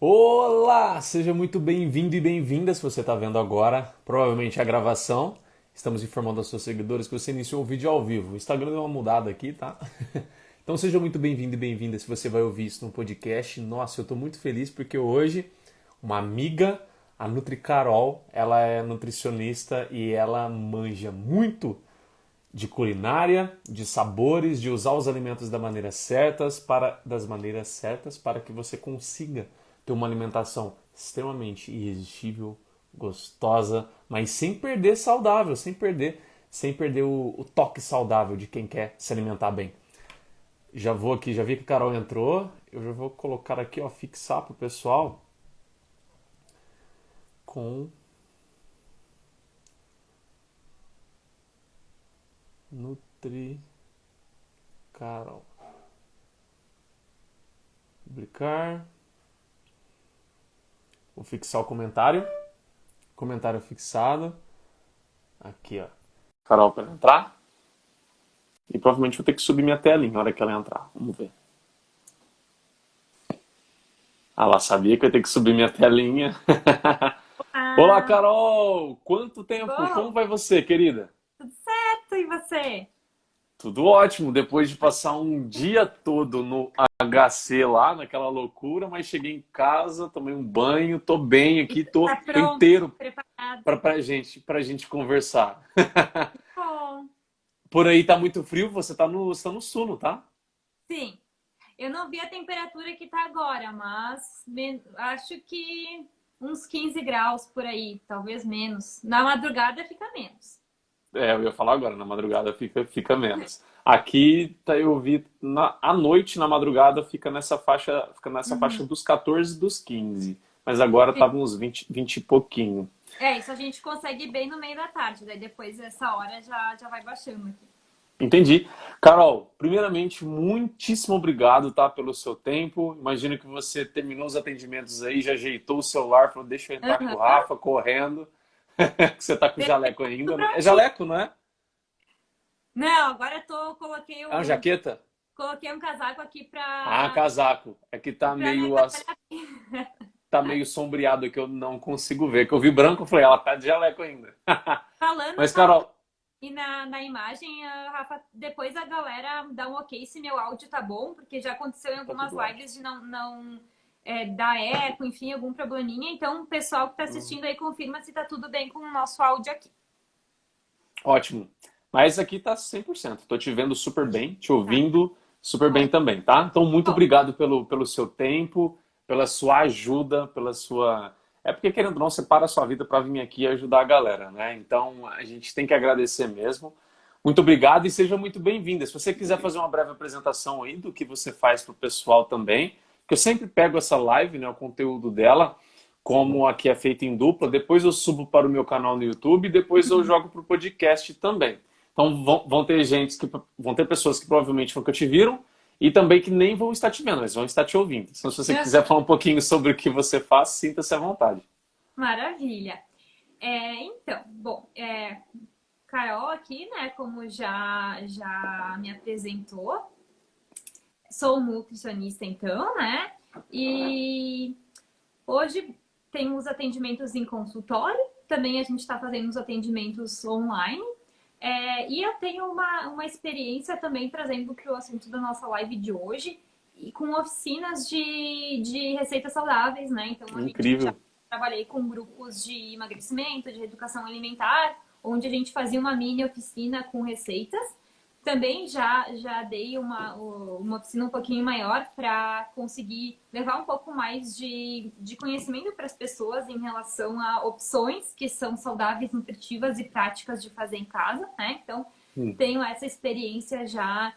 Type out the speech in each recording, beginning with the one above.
Olá! Seja muito bem-vindo e bem-vinda se você está vendo agora, provavelmente a gravação. Estamos informando aos seus seguidores que você iniciou o vídeo ao vivo. O Instagram deu uma mudada aqui, tá? Então seja muito bem-vindo e bem-vinda se você vai ouvir isso no podcast. Nossa, eu estou muito feliz porque hoje uma amiga, a Nutri Carol, ela é nutricionista e ela manja muito de culinária, de sabores, de usar os alimentos das maneiras certas para que você consiga ter uma alimentação extremamente irresistível, gostosa, mas sem perder saudável, sem perder o toque saudável de quem quer se alimentar bem. Já vou aqui, já vi que a Carol entrou, eu já vou colocar aqui, ó, fixar pro pessoal com Nutri Carol. Publicar. Vou fixar o comentário. Comentário fixado. Aqui, ó. Carol para entrar. E provavelmente vou ter que subir minha telinha na hora que ela entrar. Vamos ver. Ah lá, sabia que eu ia ter que subir minha telinha. Olá, Ah, Carol! Quanto tempo? Como bom, vai você, querida? tudo certo, e você? Tudo ótimo, depois de passar um dia todo no HC lá, naquela loucura, mas cheguei em casa, tomei um banho, tô bem aqui, tô, Tá tô pronto, inteiro preparado? pra gente conversar. Bom, Por aí tá muito frio, você tá no sul, não tá? sim, eu não vi a temperatura que tá agora, mas acho que uns 15 graus por aí, talvez menos. Na madrugada fica menos. É, eu ia falar agora, na madrugada fica menos. Aqui tá, eu vi à noite, na madrugada, fica nessa faixa Uhum. dos 14 e dos 15. Mas agora Sim. tava uns 20 e pouquinho. É, isso a gente consegue bem no meio da tarde, daí depois essa hora já vai baixando aqui. Entendi. Carol, primeiramente, muitíssimo obrigado, tá, pelo seu tempo. Imagino que você terminou os atendimentos aí, já ajeitou o celular, falou, deixa eu entrar com o Aham. Rafa, correndo, que você tá com o jaleco Tudo ainda, né? É prontinho. jaleco, não é? Não, agora É uma jaqueta? coloquei um casaco aqui Ah, casaco. É que tá pra não meio, atrapalhar. tá meio sombreado que eu não consigo ver. Que eu vi branco, eu falei, ela tá de jaleco ainda. Falando, Mas, tá bom. Carol, E na imagem, Rafa, depois a galera dá um ok se meu áudio tá bom, porque já aconteceu em tá algumas tudo ótimo. lives de não dar eco, enfim, algum probleminha. Então, o pessoal que tá assistindo aí confirma se tá tudo bem com o nosso áudio aqui. Ótimo. Mas aqui tá 100%. Tô te vendo super bem, te Tá, ouvindo super bem ótimo. também, tá? Então, muito Bom, obrigado pelo seu tempo, pela sua ajuda, pela sua. É porque, querendo ou não, você para a sua vida para vir aqui e ajudar a galera, né? Então, a gente tem que agradecer mesmo. Muito obrigado e seja muito bem-vinda. Se você quiser fazer uma breve apresentação aí do que você faz para o pessoal também, que eu sempre pego essa live, né, o conteúdo dela, como aqui é feito em dupla, depois eu subo para o meu canal no YouTube e depois eu jogo para o podcast também. Então vão ter pessoas que provavelmente nunca te viram e também que nem vão estar te vendo, mas vão estar te ouvindo. Então, se você quiser falar um pouquinho sobre o que você faz, sinta-se à vontade. maravilha. Então, bom, Carol aqui, né, como já me apresentou, sou nutricionista então, né, e hoje tem os atendimentos em consultório, também a gente está fazendo os atendimentos online. E eu tenho uma experiência também trazendo para o assunto da nossa live de hoje, e com oficinas de receitas saudáveis, né? Então a gente já Incrível. trabalhei com grupos de emagrecimento, de reeducação alimentar, onde a gente fazia uma mini oficina com receitas. Também já dei uma oficina um pouquinho maior para conseguir levar um pouco mais de conhecimento para as pessoas em relação a opções que são saudáveis, nutritivas e práticas de fazer em casa, né? Então, Hum, tenho essa experiência já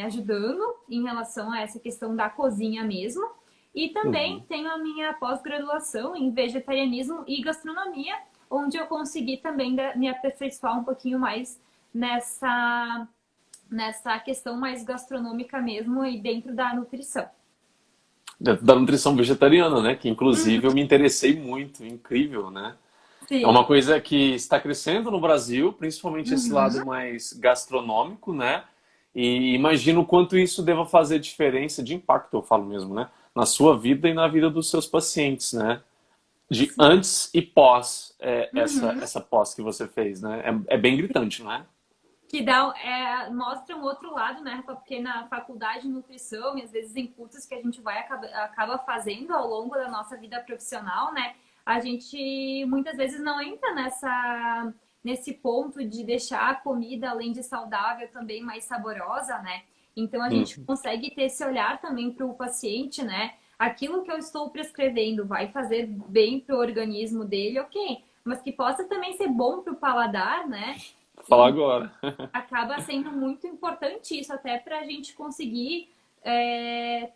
ajudando em relação a essa questão da cozinha mesmo. E também uhum. tenho a minha pós-graduação em vegetarianismo e gastronomia, onde eu consegui também me aperfeiçoar um pouquinho mais nessa questão mais gastronômica mesmo e dentro da nutrição. Da nutrição vegetariana, né? Que Uhum. inclusive eu me interessei muito, incrível, né? É uma Sim. coisa que está crescendo no Brasil, principalmente esse lado Uhum. mais gastronômico, né? E imagino o quanto isso deva fazer diferença, de impacto, eu falo mesmo, né? na sua vida e na vida dos seus pacientes, né? De Sim. antes e pós Uhum. essa pós que você fez, né? É bem gritante, não é? Que dá, mostra um outro lado, né, Rafa? Porque na faculdade de nutrição e às vezes em cursos que a gente acaba fazendo ao longo da nossa vida profissional, né, a gente muitas vezes não entra nesse ponto de deixar a comida, além de saudável, também mais saborosa, né? Então a gente Hum. consegue ter esse olhar também para o paciente, né? Aquilo que eu estou prescrevendo vai fazer bem para o organismo dele, ok? Mas que possa também ser bom para o paladar, né? Vou falar E agora. acaba sendo muito importante isso, até para a gente conseguir, é,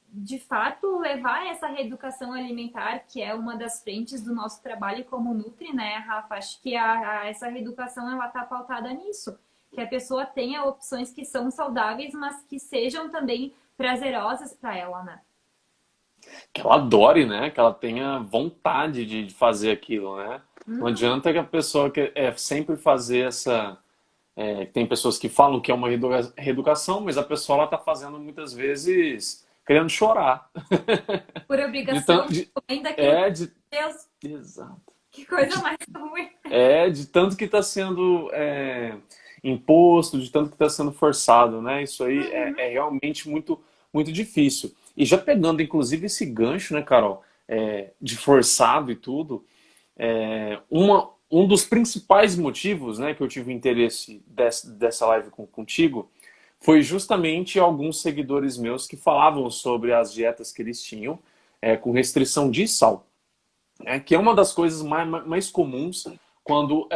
de fato, levar essa reeducação alimentar, que é uma das frentes do nosso trabalho como Nutri, né, Rafa? Acho que essa reeducação ela está pautada nisso, que a pessoa tenha opções que são saudáveis, mas que sejam também prazerosas para ela, né? Que ela adore, né? Que ela tenha vontade de fazer aquilo, né? Não Uhum, adianta que a pessoa que é sempre fazer essa. Tem pessoas que falam que é uma reeducação, mas a pessoa ela tá fazendo muitas vezes querendo chorar. por De, obrigação, comendo aquilo, é, de, Deus, exato. que coisa mais ruim. De tanto que está sendo imposto, de tanto que está sendo forçado, né? Isso aí Uhum, é realmente muito difícil. E já pegando, inclusive, esse gancho, né, Carol, de forçado e tudo, um dos principais motivos, né, que eu tive interesse dessa live contigo foi justamente alguns seguidores meus que falavam sobre as dietas que eles tinham com restrição de sal, né, que é uma das coisas mais comuns quando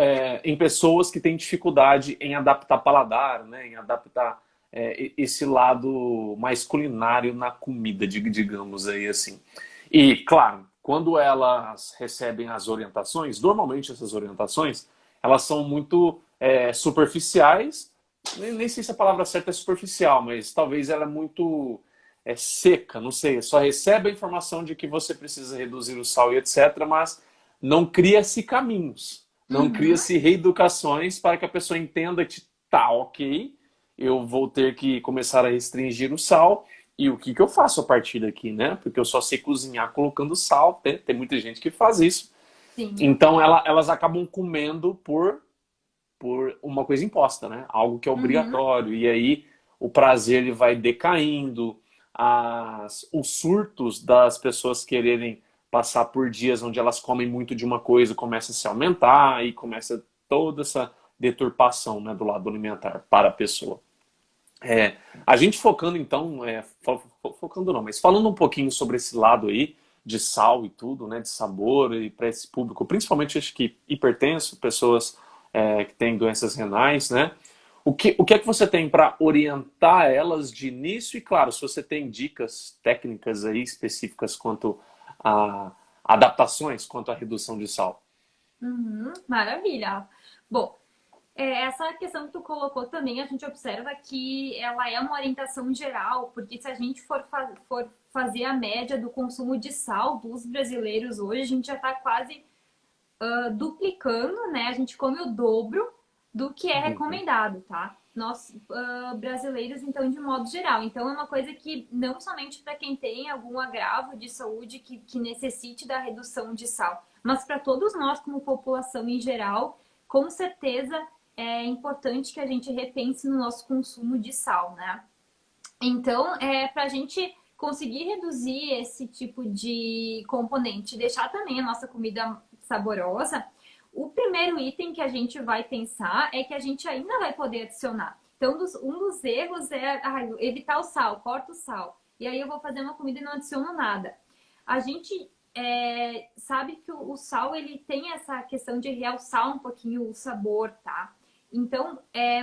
em pessoas que têm dificuldade em adaptar paladar, né, em adaptar esse lado mais culinário na comida, digamos aí assim. E, claro, quando elas recebem as orientações, normalmente essas orientações, elas são muito superficiais, nem sei se a palavra certa é superficial, mas talvez ela é muito seca, não sei, só recebe a informação de que você precisa reduzir o sal e etc, mas não cria-se caminhos, não uhum, cria-se reeducações para que a pessoa entenda que tá ok, eu vou ter que começar a restringir o sal e o que eu faço a partir daqui, né? Porque eu só sei cozinhar colocando sal, tem muita gente que faz isso. sim. Então elas acabam comendo por uma coisa imposta, né? Algo que é Uhum. obrigatório. E aí o prazer ele vai decaindo, os surtos das pessoas quererem passar por dias onde elas comem muito de uma coisa começa a se aumentar e começa toda essa deturpação, né, do lado alimentar para a pessoa. A gente focando então, focando não, mas falando um pouquinho sobre esse lado aí de sal e tudo, né, de sabor e para esse público, principalmente acho que hipertenso, pessoas que têm doenças renais, né? O que é que você tem para orientar elas de início? E claro, se você tem dicas técnicas aí específicas quanto a adaptações, quanto à redução de sal. Uhum, maravilha. Bom, essa questão que tu colocou também, a gente observa que ela é uma orientação geral, porque se a gente for fazer a média do consumo de sal dos brasileiros hoje, a gente já está quase duplicando, né? A gente come o dobro do que é Uhum. recomendado, tá? Nós, brasileiros, então, de modo geral. Então, é uma coisa que não somente para quem tem algum agravo de saúde que necessite da redução de sal, mas para todos nós, como população em geral, com certeza é importante que a gente repense no nosso consumo de sal, né? Então, para a gente conseguir reduzir esse tipo de componente, deixar também a nossa comida saborosa, o primeiro item que a gente vai pensar é que a gente ainda vai poder adicionar. Então, um dos erros é evitar o sal, corta o sal. E aí eu vou fazer uma comida e não adiciono nada. A gente sabe que o sal ele tem essa questão de realçar um pouquinho o sabor, tá? Então,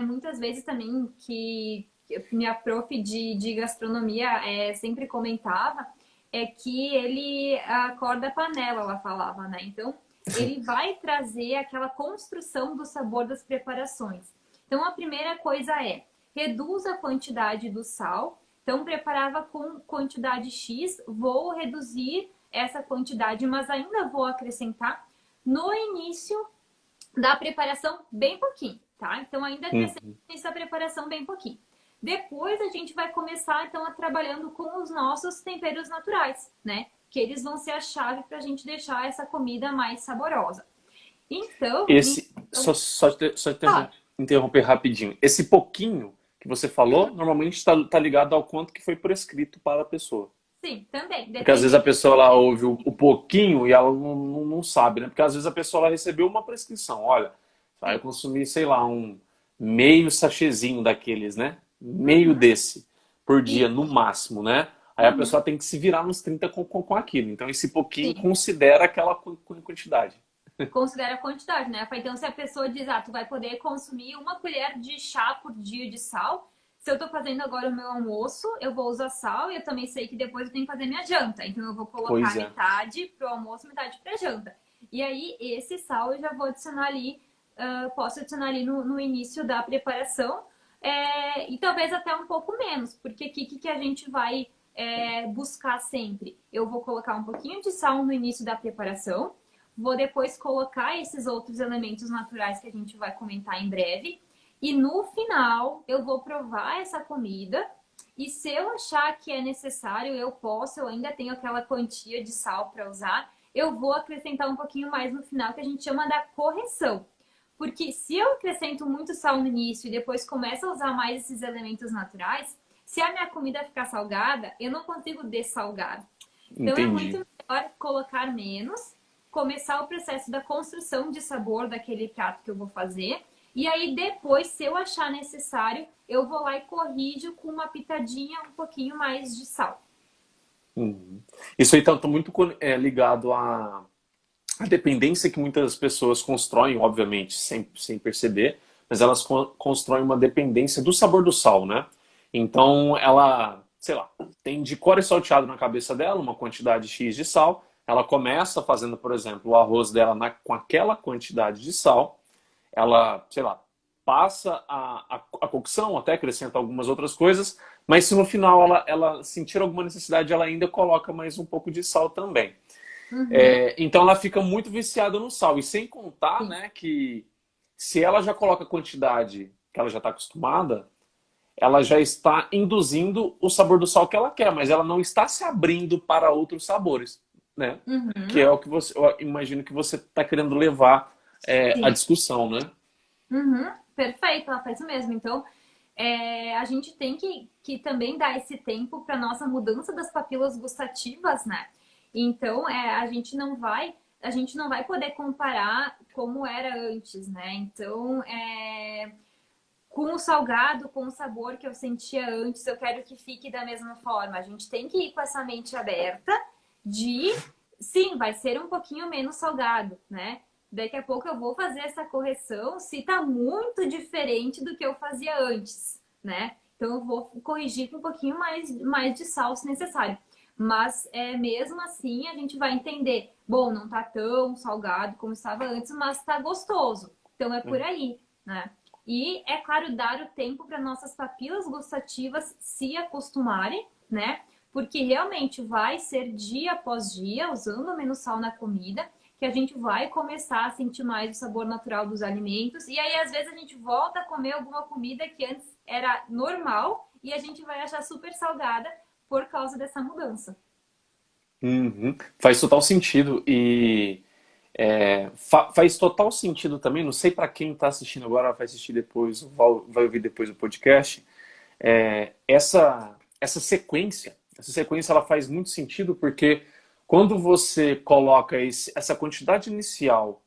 muitas vezes também que minha prof de gastronomia sempre comentava é que ele acorda a panela, ela falava, né? Então, ele vai trazer aquela construção do sabor das preparações. Então, a primeira coisa é reduz a quantidade do sal. Então, preparava com quantidade X, vou reduzir essa quantidade, mas ainda vou acrescentar no início da preparação bem pouquinho, tá? Então ainda acrescenta Uhum. essa preparação bem pouquinho. Depois a gente vai começar, então, a trabalhando com os nossos temperos naturais, né? Que eles vão ser a chave para a gente deixar essa comida mais saborosa. Então, Esse, claro, interromper rapidinho. Esse pouquinho que você falou, normalmente está ligado ao quanto que foi prescrito para a pessoa. sim, também, Porque às vezes a depende. pessoa lá ouve o pouquinho e ela não sabe, né? Porque às vezes a pessoa lá recebeu uma prescrição. Olha, vai Sim. consumir, sei lá, um meio sachêzinho daqueles, né? Meio Uhum, desse por dia, no máximo, né? Aí a uhum, pessoa tem que se virar nos 30 com aquilo. Então esse pouquinho sim. considera aquela quantidade. Considera a quantidade, né? Então, se a pessoa diz, ah, tu vai poder consumir uma colher de chá por dia de sal, se eu tô fazendo agora o meu almoço, eu vou usar sal e eu também sei que depois eu tenho que fazer minha janta. Então, eu vou colocar Pois é. metade pro almoço, metade pra janta. E aí, esse sal eu já vou adicionar ali, posso adicionar ali no início da preparação, e talvez até um pouco menos, porque o que a gente vai buscar sempre? Eu vou colocar um pouquinho de sal no início da preparação, vou depois colocar esses outros elementos naturais que a gente vai comentar em breve. E no final, eu vou provar essa comida. E se eu achar que é necessário, eu ainda tenho aquela quantia de sal para usar, eu vou acrescentar um pouquinho mais no final, que a gente chama da correção. Porque se eu acrescento muito sal no início e depois começo a usar mais esses elementos naturais, se a minha comida ficar salgada, eu não consigo dessalgar. Então é muito Entendi. melhor colocar menos, começar o processo da construção de sabor daquele prato que eu vou fazer. E aí depois, se eu achar necessário, eu vou lá e corrijo com uma pitadinha, um pouquinho mais de sal. Uhum. Isso aí está muito ligado à dependência que muitas pessoas constroem, obviamente, sem perceber, mas elas constroem uma dependência do sabor do sal, né? Então ela, sei lá, tem de core salteado na cabeça dela, uma quantidade X de sal. Ela começa fazendo, por exemplo, o arroz dela com aquela quantidade de sal. Ela, sei lá, passa a cocção, até acrescenta algumas outras coisas, mas se no final ela sentir alguma necessidade, ela ainda coloca mais um pouco de sal também. Uhum, Então ela fica muito viciada no sal. E sem contar, sim. né, que se ela já coloca a quantidade que ela já está acostumada, ela já está induzindo o sabor do sal que ela quer, mas ela não está se abrindo para outros sabores, né? Que Uhum, é o que eu imagino que você está querendo levar a sim. discussão, né? Uhum, perfeito, ela faz isso mesmo. Então, a gente tem que também dar esse tempo para nossa mudança das papilas gustativas, né? Então, a gente não vai poder comparar como era antes, né? Então, com o salgado, com o sabor que eu sentia antes, eu quero que fique da mesma forma. A gente tem que ir com essa mente aberta de, sim, vai ser um pouquinho menos salgado, né? Daqui a pouco eu vou fazer essa correção se tá muito diferente do que eu fazia antes, né? Então eu vou corrigir com um pouquinho mais de sal se necessário. Mas mesmo assim a gente vai entender, bom, não tá tão salgado como estava antes, mas tá gostoso. Então é por aí, né? E, é claro, dar o tempo para nossas papilas gustativas se acostumarem, né? Porque realmente vai ser dia após dia, usando menos sal na comida, que a gente vai começar a sentir mais o sabor natural dos alimentos. E aí, às vezes, a gente volta a comer alguma comida que antes era normal e a gente vai achar super salgada por causa dessa mudança. Uhum. Faz total sentido e faz total sentido também. Não sei para quem está assistindo agora, vai assistir depois, vai ouvir depois o podcast. Essa sequência ela faz muito sentido porque quando você coloca essa quantidade inicial,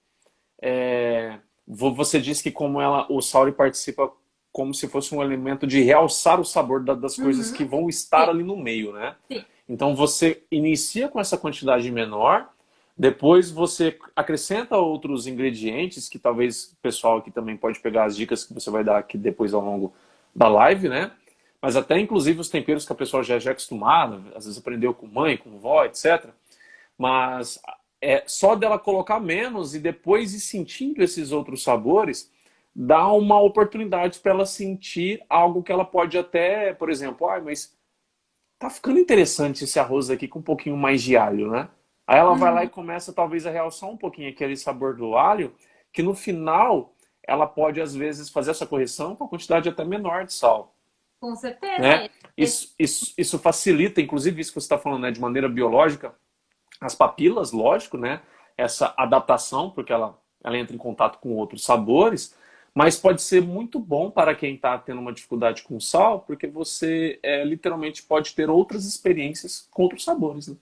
você diz que como o Sauri participa como se fosse um elemento de realçar o sabor das coisas Uhum. que vão estar Sim, ali no meio, né? sim. Então você inicia com essa quantidade menor, depois você acrescenta outros ingredientes, que talvez o pessoal aqui também pode pegar as dicas que você vai dar aqui depois ao longo da live, né? Mas até inclusive os temperos que a pessoa já é acostumada, às vezes aprendeu com mãe, com vó, etc. Mas só dela colocar menos e depois ir sentindo esses outros sabores, dá uma oportunidade para ela sentir algo que ela pode até, por exemplo, mas tá ficando interessante esse arroz aqui com um pouquinho mais de alho, né? Aí ela vai lá e Uhum. começa talvez a realçar um pouquinho aquele sabor do alho, que no final ela pode às vezes fazer essa correção com a quantidade até menor de sal. Com certeza. né? Isso facilita, inclusive isso que você está falando, né, de maneira biológica, as papilas, lógico, né? Essa adaptação, porque ela entra em contato com outros sabores, mas pode ser muito bom para quem está tendo uma dificuldade com sal, porque você literalmente pode ter outras experiências com outros sabores, né?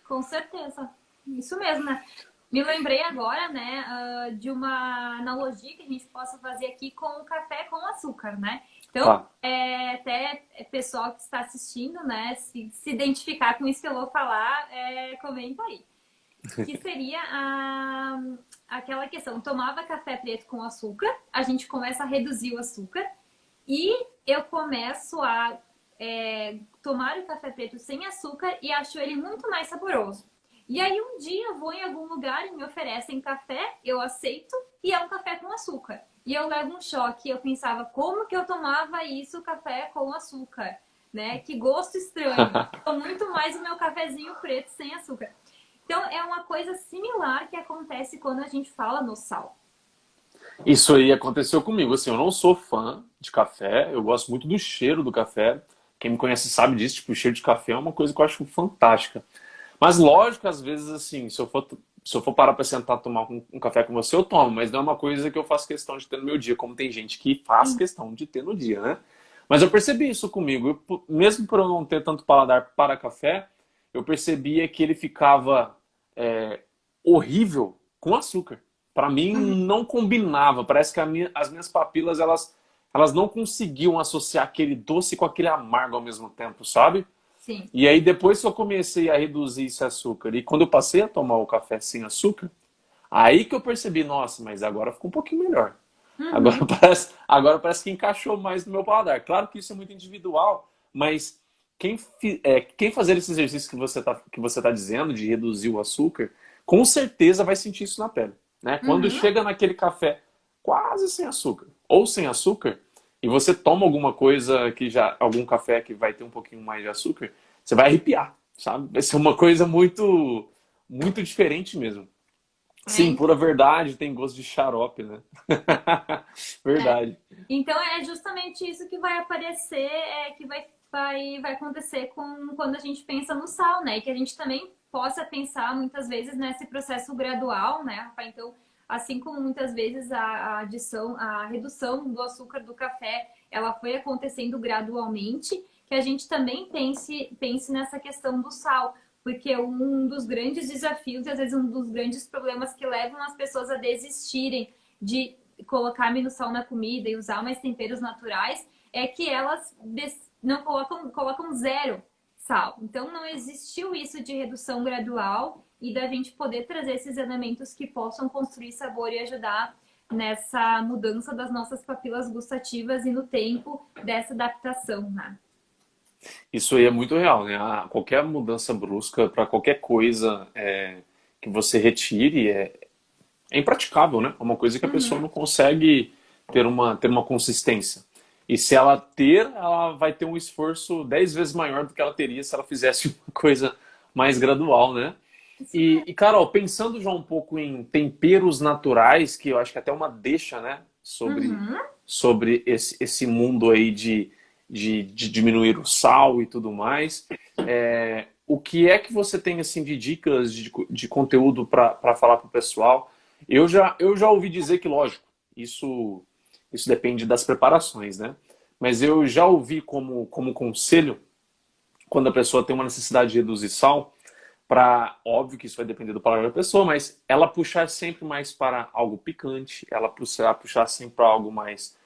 Com certeza. Isso mesmo, né? Me lembrei agora, né, de uma analogia que a gente possa fazer aqui com o café com açúcar, né? Então, Tá. até pessoal que está assistindo, né, se identificar com isso que eu vou falar, comenta aí. Que seria aquela questão, tomava café preto com açúcar, a gente começa a reduzir o açúcar e eu começo a tomar o café preto sem açúcar e acho ele muito mais saboroso. E aí um dia eu vou em algum lugar e me oferecem café, eu aceito e é um café com açúcar. E eu levo um choque, eu pensava, como que eu tomava isso, café com açúcar? Né? Que gosto estranho. Então, muito mais o meu cafezinho preto sem açúcar. Então, é uma coisa similar que acontece quando a gente fala no sal. Isso aí aconteceu comigo. Assim, eu não sou fã de café, eu gosto muito do cheiro do café. Quem me conhece sabe disso, tipo, o cheiro de café é uma coisa que eu acho fantástica. Mas lógico, às vezes, assim, se eu for parar para sentar tomar um café com você, eu tomo, mas não é uma coisa que eu faço questão de ter no meu dia, como tem gente que faz questão de ter no dia, né? Mas eu percebi isso comigo. Mesmo por eu não ter tanto paladar para café, eu percebia que ele ficava horrível com açúcar. Para mim não combinava. Parece que as minhas papilas elas não conseguiam associar aquele doce com aquele amargo ao mesmo tempo, sabe? Sim. E aí depois que eu comecei a reduzir esse açúcar e quando eu passei a tomar o café sem açúcar, aí que eu percebi, nossa, mas agora ficou um pouquinho melhor. Agora Uhum. agora parece que encaixou mais no meu paladar. Claro que isso é muito individual, mas quem fazer esse exercício que você tá dizendo de reduzir o açúcar, com certeza vai sentir isso na pele, né? Quando Uhum. chega naquele café quase sem açúcar ou sem açúcar e você toma alguma coisa algum café que vai ter um pouquinho mais de açúcar, você vai arrepiar, sabe? Vai ser uma coisa muito muito diferente mesmo. Sim, Então, pura verdade, tem gosto de xarope, né? é. Verdade. Então é justamente isso que vai aparecer, que vai acontecer quando a gente pensa no sal, né? E que a gente também possa pensar muitas vezes nesse processo gradual, né, Rafa? Então, assim como muitas vezes a adição, a redução do açúcar do café, ela foi acontecendo gradualmente, que a gente também pense nessa questão do sal. Porque um dos grandes desafios, e às vezes um dos grandes problemas que levam as pessoas a desistirem de colocar menos sal na comida e usar mais temperos naturais, é que elas não colocam zero sal. Então não existiu isso de redução gradual e da gente poder trazer esses elementos que possam construir sabor e ajudar nessa mudança das nossas papilas gustativas e no tempo dessa adaptação, né? Isso aí é muito real, né? Qualquer mudança brusca para qualquer coisa que você retire é impraticável, né? É uma coisa que a pessoa Uhum. não consegue ter uma consistência. E se ela ter, ela vai ter um esforço 10 vezes maior do que ela teria se ela fizesse uma coisa mais gradual, né? Isso E mesmo. Carol, pensando já um pouco em temperos naturais, que eu acho que até uma deixa, né, sobre, Uhum. sobre esse mundo aí de diminuir o sal e tudo mais, o que é que você tem assim de dicas de conteúdo para falar para o pessoal? Eu já ouvi dizer que, lógico, isso depende das preparações, né? Mas eu já ouvi como conselho, quando a pessoa tem uma necessidade de reduzir sal, óbvio que isso vai depender do paladar da pessoa, mas ela puxar sempre mais para algo picante, ela puxar sempre para algo mais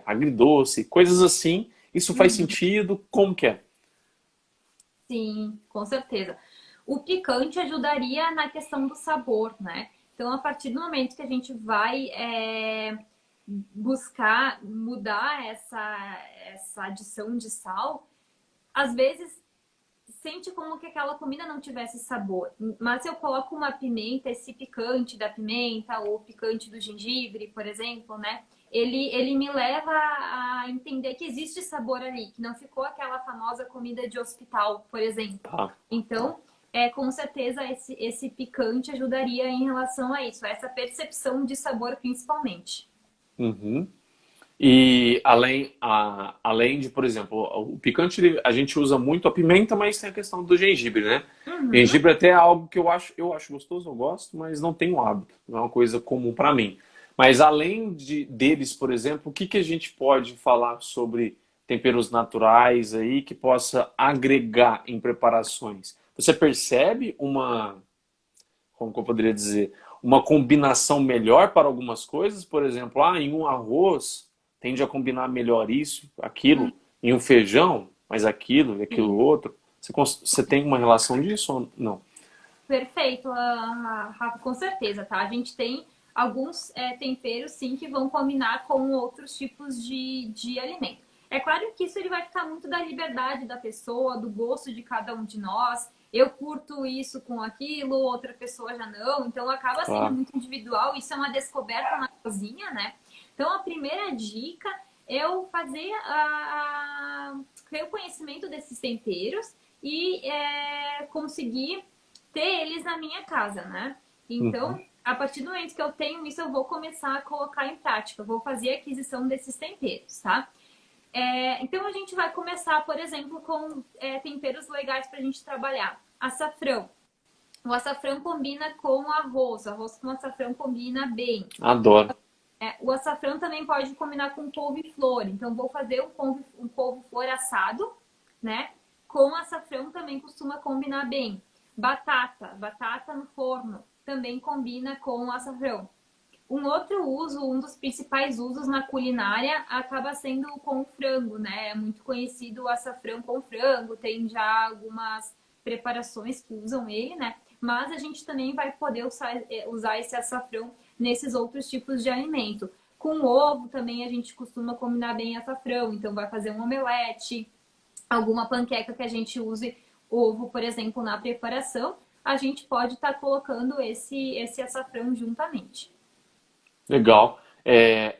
agridoce, coisas assim. Isso faz Uhum. sentido? Como que é? Sim, com certeza. O picante ajudaria na questão do sabor, né? Então, a partir do momento que a gente vai buscar mudar essa adição de sal, às vezes sente como que aquela comida não tivesse sabor. Mas se eu coloco uma pimenta, esse picante da pimenta ou o picante do gengibre, por exemplo, né? Ele me leva a entender que existe sabor ali, que não ficou aquela famosa comida de hospital, por exemplo. Tá, tá. Então, com certeza esse picante ajudaria em relação a isso, a essa percepção de sabor principalmente. Uhum. E além de, por exemplo, o picante, a gente usa muito a pimenta, mas tem a questão do gengibre, né? Uhum. Gengibre até é algo que eu acho gostoso, eu gosto, mas não tenho hábito, não é uma coisa comum para mim. Mas além deles, por exemplo, o que que a gente pode falar sobre temperos naturais aí que possa agregar em preparações? Você percebe como que eu poderia dizer, uma combinação melhor para algumas coisas? Por exemplo, em um arroz tende a combinar melhor isso, aquilo, em um feijão, mais aquilo e aquilo Sim. outro. Você tem uma relação disso ou não? Perfeito, Rafa, com certeza, tá? A gente tem alguns temperos, sim, que vão combinar com outros tipos de alimento. É claro que isso ele vai ficar muito da liberdade da pessoa, do gosto de cada um de nós. Eu curto isso com aquilo, outra pessoa já não. Então acaba sendo Claro. muito individual. Isso é uma descoberta na cozinha, né? Então a primeira dica é eu fazer ter o conhecimento desses temperos e conseguir ter eles na minha casa, né? Uhum. Então, a partir do momento que eu tenho isso, eu vou começar a colocar em prática. Eu vou fazer a aquisição desses temperos, tá? Então, a gente vai começar, por exemplo, com temperos legais para a gente trabalhar. Açafrão. O açafrão combina com arroz. Arroz com açafrão combina bem. Adoro. O açafrão também pode combinar com couve-flor. Então, vou fazer um couve-flor assado, né? Com açafrão também costuma combinar bem. Batata no forno, também combina com o açafrão. Um outro uso, um dos principais usos na culinária, acaba sendo com frango, né? É muito conhecido o açafrão com frango, tem já algumas preparações que usam ele, né? Mas a gente também vai poder usar esse açafrão nesses outros tipos de alimento. Com ovo também a gente costuma combinar bem açafrão, então vai fazer um omelete, alguma panqueca que a gente use ovo, por exemplo, na preparação, a gente pode estar colocando esse açafrão juntamente. Legal.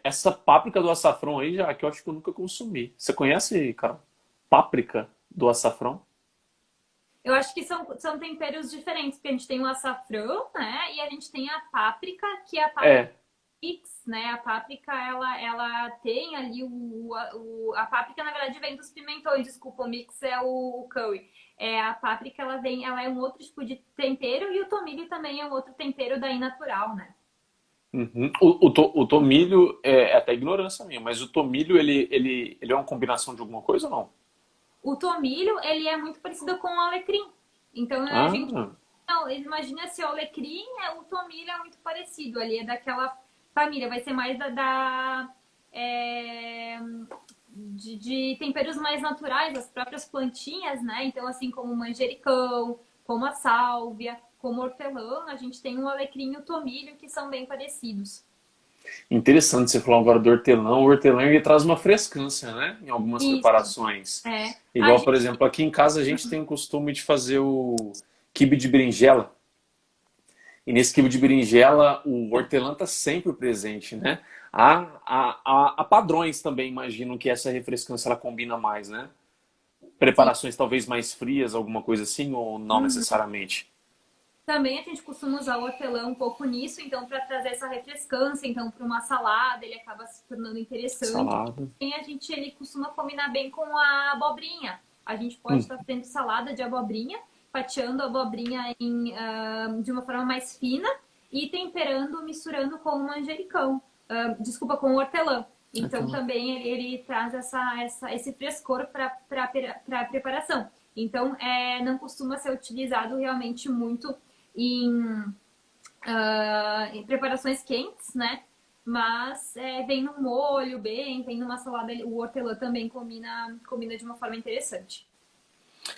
Essa páprica do açafrão aí, já que eu acho que eu nunca consumi. Você conhece, Carol? Páprica do açafrão? Eu acho que são temperos diferentes, porque a gente tem o açafrão, né? E a gente tem a páprica, que é a páprica É. mix, né? A páprica, ela tem ali a páprica, na verdade, vem dos pimentões, desculpa, o mix é o curry. A páprica, ela é um outro tipo de tempero e o tomilho também é um outro tempero daí natural, né? Uhum. O tomilho é até ignorância minha, mas o tomilho ele é uma combinação de alguma coisa ou não? O tomilho, ele é muito parecido com o alecrim. Então, a gente... Ah, Não, imagina se o alecrim, o tomilho é muito parecido ali, é daquela família. Vai ser mais é, de temperos mais naturais, as próprias plantinhas, né? Então, assim como o manjericão, como a sálvia, como o hortelã, a gente tem o alecrim e o tomilho, que são bem parecidos. interessante você falar agora do hortelã. O hortelã ele traz uma frescância, né? Em algumas Isso, preparações. A Igual, por gente... exemplo, aqui em casa a gente tem o costume de fazer o quibe de berinjela. E nesse quibe de berinjela o hortelã está sempre presente, né? Há padrões também, imagino que essa refrescância ela combina mais, né? Sim. Preparações talvez mais frias, alguma coisa assim, ou não necessariamente? Também a gente costuma usar o hortelã um pouco nisso, então, para trazer essa refrescância. Então, para uma salada, ele acaba se tornando interessante. Salada. E ele costuma combinar bem com a abobrinha. A gente pode Hum, estar fazendo salada de abobrinha, fatiando a abobrinha de uma forma mais fina e temperando, misturando com o manjericão. Desculpa, com o hortelã. Então, hortelã. também ele traz esse frescor para a preparação. Então, não costuma ser utilizado realmente muito em, em preparações quentes, né? Mas vem num molho bem, vem numa salada, o hortelã também combina de uma forma interessante.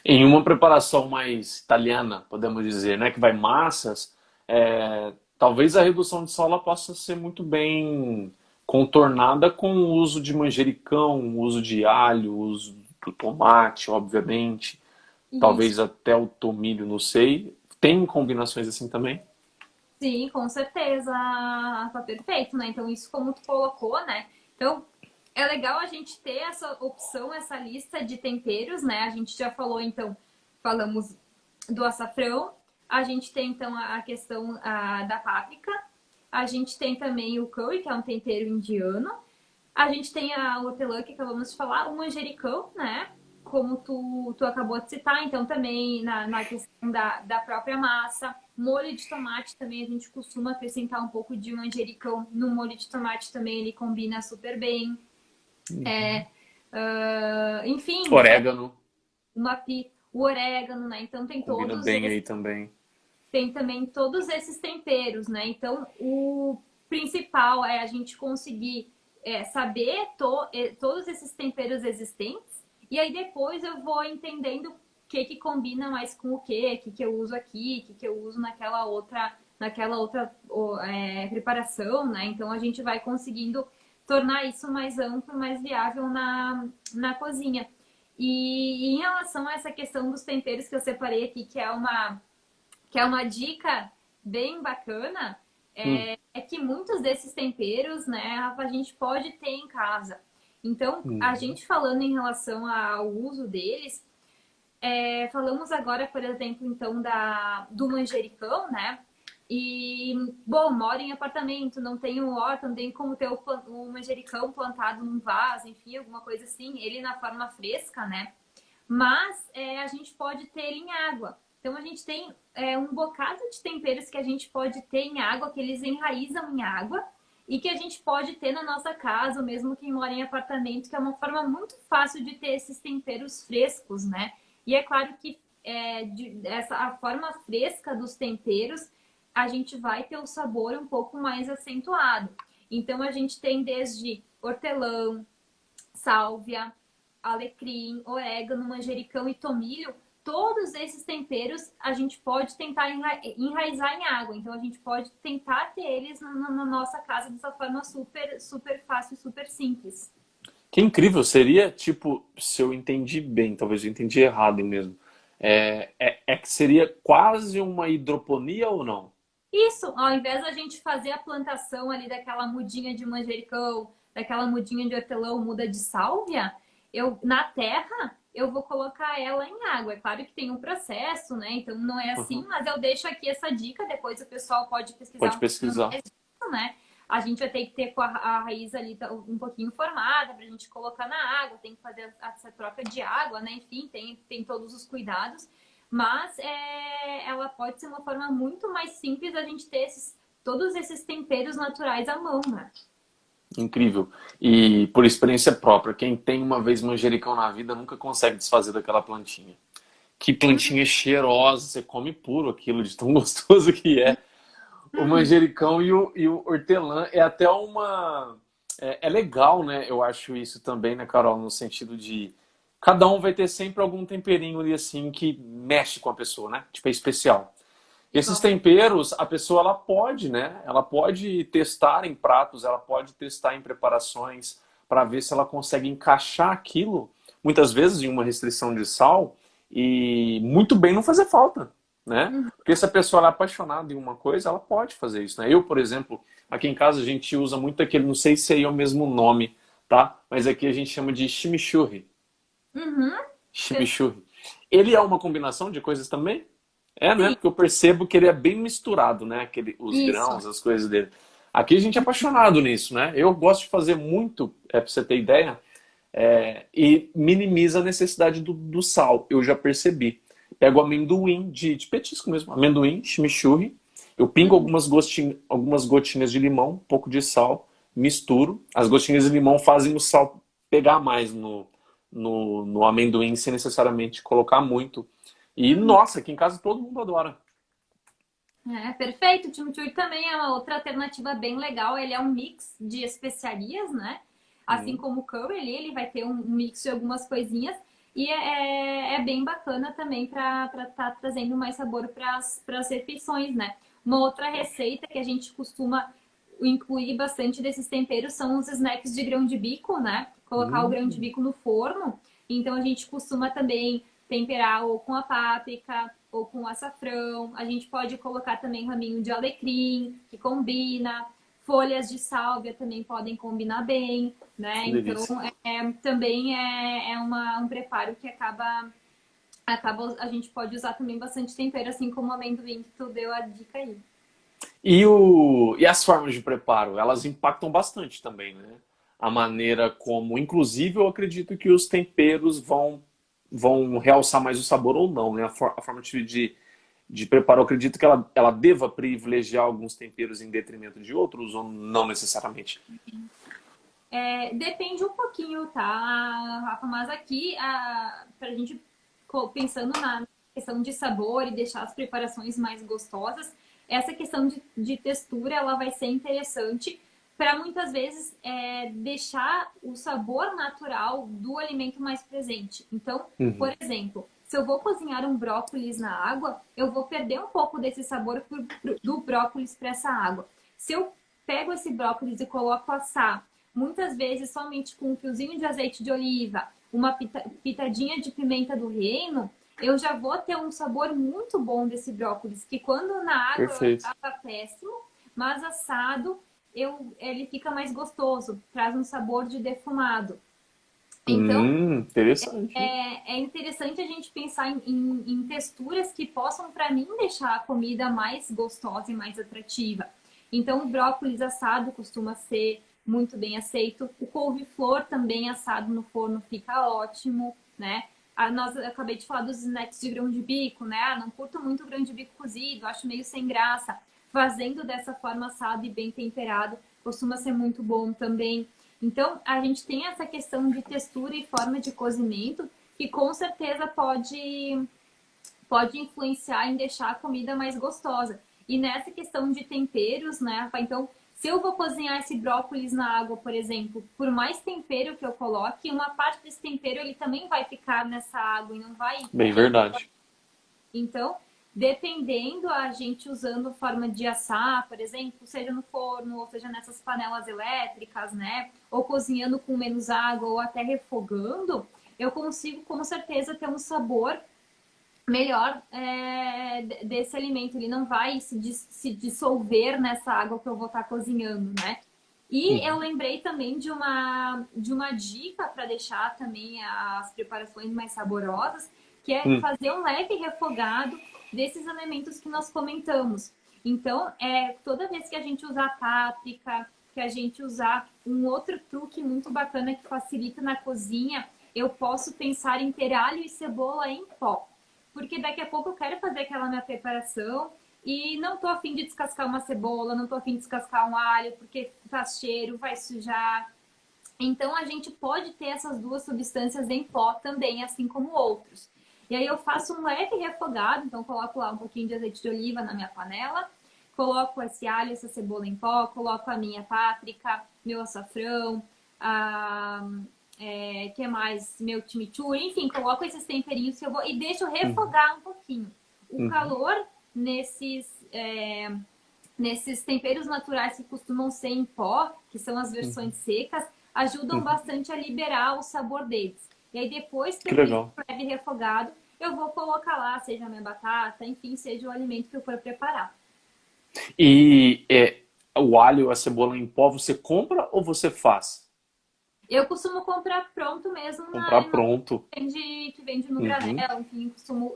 Em uma preparação mais italiana, podemos dizer, né, que vai massas, talvez a redução de sal ela possa ser muito bem contornada com o uso de manjericão, o uso de alho, o uso do tomate, obviamente, Isso. talvez até o tomilho, não sei. Tem combinações assim também? Sim, com certeza, tá perfeito, né? Então, isso como tu colocou, né? Então, é legal a gente ter essa opção, essa lista de temperos, né? A gente já falou, então, falamos do açafrão, a gente tem, então, a questão da páprica, a gente tem também o curry, que é um tempero indiano, A gente tem a hortelã que acabamos de falar, o manjericão, né? Como tu acabou de citar, então também na questão da própria massa. Molho de tomate também a gente costuma acrescentar um pouco de manjericão no molho de tomate também, ele combina super bem. Uhum. Enfim, Orégano, o orégano, né? Então combina bem aí também. tem também todos esses temperos, né? Então o principal é a gente conseguir saber todos esses temperos existentes e aí depois eu vou entendendo o que combina mais com o que eu uso aqui, o que eu uso naquela outra preparação, né? Então a gente vai conseguindo tornar isso mais amplo, mais viável na cozinha. E em relação a essa questão dos temperos que eu separei aqui, que é uma dica bem bacana, Hum, é que muitos desses temperos, né, Rafa, a gente pode ter em casa. Então, a hum, gente falando em relação ao uso deles, falamos agora, por exemplo, então, do manjericão, né? E, bom, moro em apartamento, não tenho horta, não tenho como ter o manjericão plantado num vaso, enfim, alguma coisa assim, ele na forma fresca, né? Mas a gente pode ter ele em água. Então a gente tem um bocado de temperos que a gente pode ter em água, que eles enraizam em água, e que a gente pode ter na nossa casa, ou mesmo quem mora em apartamento, que é uma forma muito fácil de ter esses temperos frescos, né? E é claro que a forma fresca dos temperos, a gente vai ter o sabor um pouco mais acentuado. Então a gente tem desde hortelã, sálvia, alecrim, orégano, manjericão e tomilho, todos esses temperos a gente pode tentar enraizar em água. Então a gente pode tentar ter eles na nossa casa dessa forma super, super fácil, super simples. que incrível, seria tipo, se eu entendi bem, talvez eu entendi errado mesmo. É que seria quase uma hidroponia ou não? Isso, ao invés da gente fazer a plantação ali daquela mudinha de manjericão, daquela mudinha de hortelã, muda de sálvia, na terra eu vou colocar ela em água. É claro que tem um processo, né? Então não é assim, Uhum. mas eu deixo aqui essa dica, depois o pessoal pode pesquisar Pode um pouquinho pesquisar. mais disso, né? A gente vai ter que ter com a raiz ali um pouquinho formada para a gente colocar na água, tem que fazer essa troca de água, né? Enfim, tem todos os cuidados. Mas ela pode ser uma forma muito mais simples da gente ter todos esses temperos naturais à mão, né? Incrível. E por experiência própria, quem tem uma vez manjericão na vida nunca consegue desfazer daquela plantinha. Que plantinha cheirosa, você come puro aquilo de tão gostoso que é. O Hum, manjericão e o hortelã é até uma. É legal, né? Eu acho isso também, né, Carol? No sentido de. Cada um vai ter sempre algum temperinho ali assim que mexe com a pessoa, né? Tipo, é especial. E esses igual. temperos, a pessoa ela pode, né? Ela pode testar em pratos, ela pode testar em preparações para ver se ela consegue encaixar aquilo, muitas vezes em uma restrição de sal, e muito bem não fazer falta, né? Uhum. Porque se a pessoa ela é apaixonada em uma coisa, ela pode fazer isso, né? Eu, por exemplo, aqui em casa a gente usa muito aquele, não sei se aí é o mesmo nome, tá? Mas aqui a gente chama de chimichurri. Uhum. Chimichurri. Ele é uma combinação de coisas também? É, né? Sim, Porque eu percebo que ele é bem misturado, né? Os isso. grãos, as coisas dele. Aqui a gente é apaixonado nisso, né? Eu gosto de fazer muito, pra você ter ideia, e minimiza a necessidade do sal. Eu já percebi. Pego amendoim de petisco mesmo, amendoim, chimichurri. Eu pingo Uhum. algumas gotinhas de limão, um pouco de sal, misturo. As gotinhas de limão fazem o sal pegar mais no amendoim, sem necessariamente colocar muito. E, Uhum. nossa, aqui em casa todo mundo adora. Perfeito. O chimichurri também é uma outra alternativa bem legal. Ele é um mix de especiarias, né? Assim Hum. como o curry, ele vai ter um mix de algumas coisinhas. E é bem bacana também para estar trazendo mais sabor para as refeições, né? Uma outra receita que a gente costuma incluir bastante desses temperos são os snacks de grão de bico, né? Colocar o grão de Hum. bico no forno. Então a gente costuma também temperar ou com a páprica ou com açafrão. A gente pode colocar também raminho de alecrim, que combina. Folhas de sálvia também podem combinar bem, né? Que Então, delícia. também é um preparo que acaba a gente pode usar também bastante tempero, assim como o amendoim que tu deu a dica aí. E as formas de preparo, elas impactam bastante também, né? a maneira como, inclusive, eu acredito que os temperos vão realçar mais o sabor ou não, né? A forma de preparo, eu acredito que ela deva privilegiar alguns temperos em detrimento de outros, ou não necessariamente? Depende um pouquinho, tá, Rafa? Mas aqui, pra gente, pensando na questão de sabor e deixar as preparações mais gostosas, essa questão de textura, ela vai ser interessante para muitas vezes deixar o sabor natural do alimento mais presente. Então, por Uhum. exemplo, se eu vou cozinhar um brócolis na água, eu vou perder um pouco desse sabor do brócolis para essa água. Se eu pego esse brócolis e coloco assar, muitas vezes somente com um fiozinho de azeite de oliva, uma pitadinha de pimenta do reino, eu já vou ter um sabor muito bom desse brócolis, que quando na água eu Perfeito. achava péssimo, mas assado ele fica mais gostoso, traz um sabor de defumado. Então, Interessante. é interessante a gente pensar em texturas que possam, para mim, deixar a comida mais gostosa e mais atrativa. Então, o brócolis assado costuma ser muito bem aceito. O couve-flor também assado no forno fica ótimo, né? Eu acabei de falar dos snacks de grão de bico, né? Não curto muito grão de bico cozido, acho meio sem graça. Fazendo dessa forma assado e bem temperado, costuma ser muito bom também. Então, a gente tem essa questão de textura e forma de cozimento que com certeza pode influenciar em deixar a comida mais gostosa. E nessa questão de temperos, né? Então, se eu vou cozinhar esse brócolis na água, por exemplo, por mais tempero que eu coloque, uma parte desse tempero ele também vai ficar nessa água e não vai. Bem verdade. Então, dependendo, a gente usando forma de assar, por exemplo, seja no forno, ou seja nessas panelas elétricas, né? Ou cozinhando com menos água, ou até refogando, eu consigo com certeza ter um sabor melhor desse alimento. Ele não vai se dissolver nessa água que eu vou estar cozinhando, né? E eu Uhum. lembrei também de uma dica para deixar também as preparações mais saborosas, que é Hum. fazer um leve refogado desses elementos que nós comentamos. Então, toda vez que a gente usar páprica, que a gente usar um outro truque muito bacana que facilita na cozinha, eu posso pensar em ter alho e cebola em pó. Porque daqui a pouco eu quero fazer aquela minha preparação e não tô afim de descascar uma cebola, não tô afim de descascar um alho, porque faz cheiro, vai sujar. Então a gente pode ter essas duas substâncias em pó também, assim como outros. E aí eu faço um leve refogado, então coloco lá um pouquinho de azeite de oliva na minha panela, coloco esse alho, essa cebola em pó, coloco a minha páprica, meu açafrão, que mais? Meu chimichurri, enfim, coloco esses temperinhos que eu vou e deixo Uhum. refogar um pouquinho. O Uhum. calor nesses temperos naturais que costumam ser em pó, que são as versões Uhum. secas, ajudam Uhum. bastante a liberar o sabor deles. E aí depois que Que eu fiz legal. o leve refogado, eu vou colocar lá, seja a minha batata, enfim, seja o alimento que eu for preparar. E o alho, a cebola em pó, você compra ou você faz? Eu costumo comprar pronto mesmo Comprar pronto. que vende no granel, Uhum. enfim, costumo,